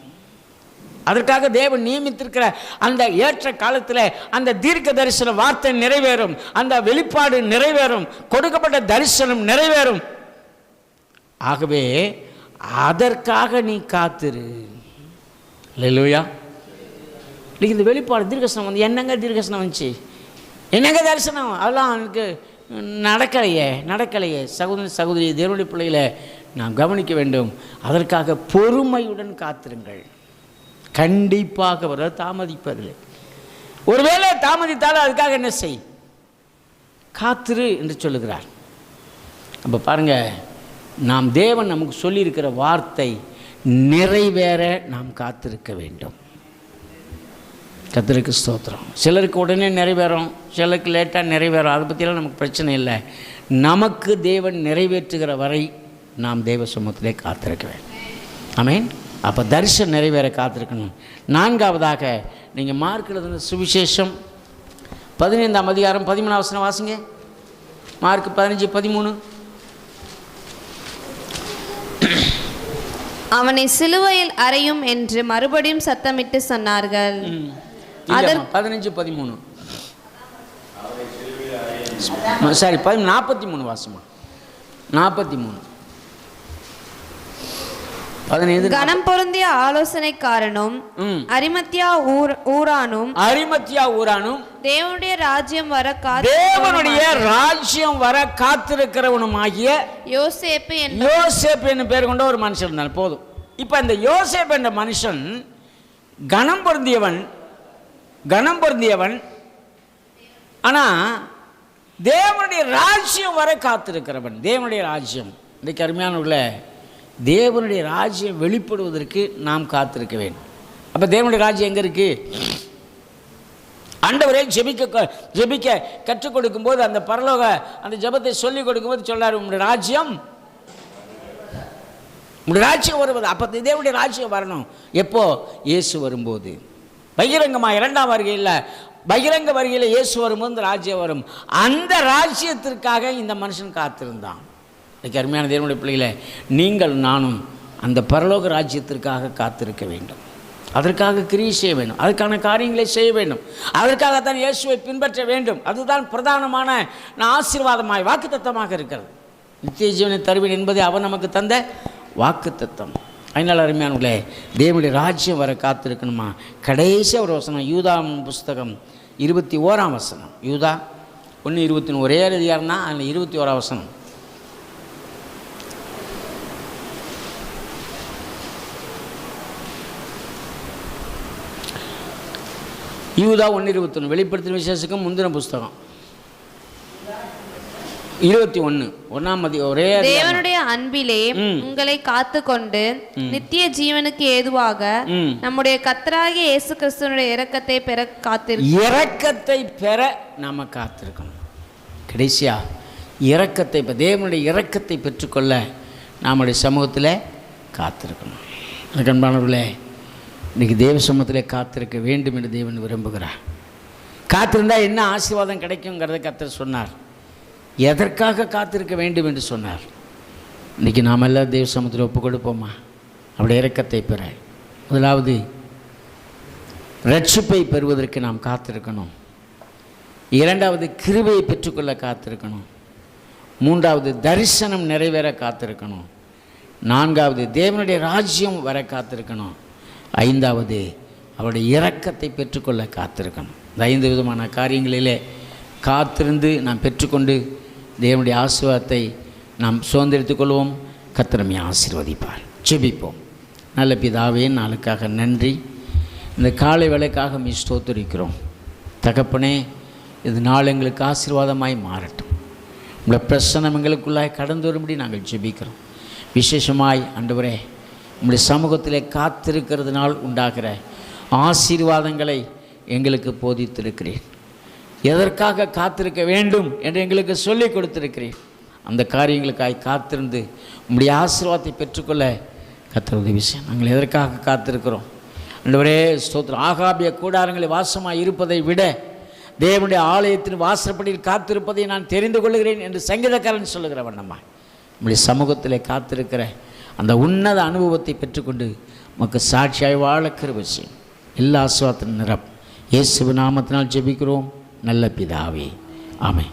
அதற்காக தேவன் நியமித்திருக்கிற அந்த ஏற்ற காலத்தில் அந்த தீர்க்க தரிசன வார்த்தை நிறைவேறும், அந்த வெளிப்பாடு நிறைவேறும், கொடுக்கப்பட்ட தரிசனம் நிறைவேறும். ஆகவே அதற்காக நீ காத்திரு. அல்லேலூயா. இந்த வெளிப்பாடு தீர்க்கதரிசனம் வந்து என்னங்க தீர்க்கதரிசனம் வந்துச்சு, என்னங்க தரிசனம், அதெல்லாம் எனக்கு நடக்கலையே. சகோதரி தேவனுடைய பிள்ளைகளை நாம் கவனிக்க வேண்டும். அதற்காக பொறுமையுடன் காத்திருங்கள். கண்டிப்பாக வர தாமதிப்பதில்லை. ஒருவேளை தாமதித்தாலும் அதுக்காக என்ன செய், காத்திரு என்று சொல்லுகிறார். அப்போ பாருங்க, நாம் தேவன் நமக்கு சொல்லியிருக்கிற வார்த்தை நிறைவேற நாம் காத்திருக்க வேண்டும். கர்த்தருக்கு ஸ்தோத்திரம். சிலருக்கு உடனே நிறைவேறும், சிலருக்கு லேட்டாக நிறைவேறும். அதை பற்றியெல்லாம் நமக்கு பிரச்சனை இல்லை. நமக்கு தேவன் நிறைவேற்றுகிற வரை நாம் தேவ சமூகத்திலே காத்திருக்க வேண்டும். ஆமென். அப்போ தரிசனம் நிறைவேற காத்திருக்கணும். நான்காவதாக நீங்கள் மார்க் எழுதின சுவிசேஷம் 15ஆம் அதிகாரம் 13ஆம் வசனம் வாசிங்க. மார்க் 15:13. அவனை சிலுவையில் அறையும் என்று மறுபடியும் சத்தமிட்டு சொன்னார்கள். 15:13 சாரி 43 வாசமா 43 கனம் பொருந்திய ஆலோசனைக்காரனும் அரிமத்தியா ஊரானும் தேவனுடைய ராஜ்யம் வர காத்திருக்கிறவனுமாகிய யோசேப்பு என்ன பேர் கொண்ட ஒரு மனுஷன் இருந்தால் போதும். இப்ப இந்த யோசேப்பு என்ற மனுஷன் கனம் பொருந்தியவன், ஆனா தேவனுடைய ராஜ்யம் வர காத்திருக்கிறவன். தேவனுடைய ராஜ்யம், இன்றைக்கு அருமையானவர்களே, தேவனுடைய ராஜ்யம் வெளிப்படுவதற்கு நாம் காத்திருக்க வேண்டும். அப்போ தேவனுடைய ராஜ்யம் எங்கே இருக்குது? ஆண்டவரே ஜெபிக்க கற்றுக் கொடுக்கும்போது அந்த பரலோக அந்த ஜெபத்தை சொல்லிக் கொடுக்கும்போது சொல்லார், உங்களுடைய ராஜ்யம் வருவது. அப்போ தேவனுடைய ராஜ்யம் வரணும். எப்போ? இயேசு வரும்போது. பகிரங்கமாக இரண்டாம் வருகையில், பகிரங்க வருகையில் இயேசு வரும்போது இந்த ராஜ்யம் வரும். அந்த ராஜ்யத்திற்காக இந்த மனுஷன் காத்திருந்தான். இன்றைக்கு அருமையான தேவனுடைய பிள்ளைகளை, நீங்கள் நானும் அந்த பரலோக ராஜ்யத்திற்காக காத்திருக்க வேண்டும். அதற்காக கிரியை செய்ய வேண்டும், அதற்கான காரியங்களை செய்ய வேண்டும், அதற்காகத்தான் இயேசுவை பின்பற்ற வேண்டும். அதுதான் பிரதானமான ஆசீர்வாதமாய் வாக்குத்தத்தமாக இருக்கிறது. நித்திய ஜீவனை தருவேன் என்பதை அவர் நமக்கு தந்த வாக்குத்தத்தம். அதனால் அருமையானவர்களே, தேவனுடைய ராஜ்யம் வர காத்திருக்கணுமா? கடைசி ஒரு வசனம், யூதா புஸ்தகம் 21ஆம் வசனம். யூதா 1:21 ஒரே அதிகாரம்னா அதில் 21ஆம் வசனம். யூதா 1:21 வெளிப்படுத்தின விசேஷத்துக்கு முந்தின புஸ்தகம் 21 ஒரே தேவனுடைய அன்பிலே உங்களை காத்துக்கொண்டு நித்திய ஜீவனுக்கு ஏதுவாக நம்முடைய கர்த்தராகிய இயேசு கிறிஸ்துவினுடைய இரக்கத்தை பெற நாம காத்திருக்கணும். கடைசியா இரக்கத்தை, தேவனுடைய இரக்கத்தை பெற்றுக்கொள்ள நம்முடைய சமூகத்தில் காத்திருக்கணும். அன்பானவர்களே, இன்றைக்கி தேவ சமூகத்தில் காத்திருக்க வேண்டும் என்று தேவன் விரும்புகிறார். காத்திருந்தால் என்ன ஆசீர்வாதம் கிடைக்குங்கிறத கர்த்தர் சொன்னார். எதற்காக காத்திருக்க வேண்டும் என்று சொன்னார். இன்றைக்கி நாம் எல்லாம் தேவ சமூகத்தில் ஒப்பு கொடுப்போமா? அவருடைய இரக்கத்தை பெற. முதலாவது ரட்சிப்பை பெறுவதற்கு நாம் காத்திருக்கணும். இரண்டாவது கிருபையை பெற்றுக்கொள்ள காத்திருக்கணும். மூன்றாவது தரிசனம் நிறைவேற காத்திருக்கணும். நான்காவது தேவனுடைய ராஜ்யம் வர காத்திருக்கணும். ஐந்தாவது அவருடைய இரக்கத்தை பெற்றுக்கொள்ள காத்திருக்கணும். இந்த 5 விதமான காரியங்களிலே காத்திருந்து நாம் பெற்றுக்கொண்டு தேவனுடைய ஆசீர்வாதத்தை நாம் சுதந்திரித்துக் கொள்வோம். கர்த்தர் நம்மை ஆசீர்வதிப்பார். ஜெபிப்போம். நல்ல பிதாவே, நாளுக்காக நன்றி. இந்த காலை வேளைக்காக ஸ்தோத்திரிக்கிறோம். தகப்பனே, இது நாள் எங்களுக்கு ஆசீர்வாதமாய் மாறட்டும். உங்களை பிரசன்னம் எங்களுக்குள்ளாய் கடந்து வரும்படி நாங்கள் ஜெபிக்கிறோம். விசேஷமாய் ஆண்டவரே, உங்களுடைய சமூகத்திலே காத்திருக்கிறதுனால் உண்டாகிற ஆசீர்வாதங்களை எங்களுக்கு போதித்திருக்கிறேன். எதற்காக காத்திருக்க வேண்டும் என்று எங்களுக்கு சொல்லிக் கொடுத்திருக்கிறீர். அந்த காரியங்களுக்காய் காத்திருந்து உம்முடைய ஆசீர்வாதத்தை பெற்றுக்கொள்ள கர்த்தர் உதவி செய்யும். நாங்கள் எதற்காக காத்திருக்கிறோம்? ஆண்டவரே ஸ்தோத்திரம். ஆகாபிய கூடாரங்களில் வாசமாக இருப்பதை விட தேவனுடைய ஆலயத்தின் வாசற்படியில் காத்திருப்பதை நான் தெரிந்து கொள்கிறேன் என்று சங்கீதக்காரன் சொல்லுகிற வண்ணம்மா நம்முடைய சமூகத்தில் காத்திருக்கிற அந்த உன்னத அனுபவத்தை பெற்றுக்கொண்டு நமக்கு சாட்சியாய் வாழ கிருபை செய்யும். எல்லா ஆசீர்வாதத்தின் நிரப் இயேசுவின் நாமத்தினால் ஜெபிக்கிறோம் நல்ல பிதாவே, ஆமென்.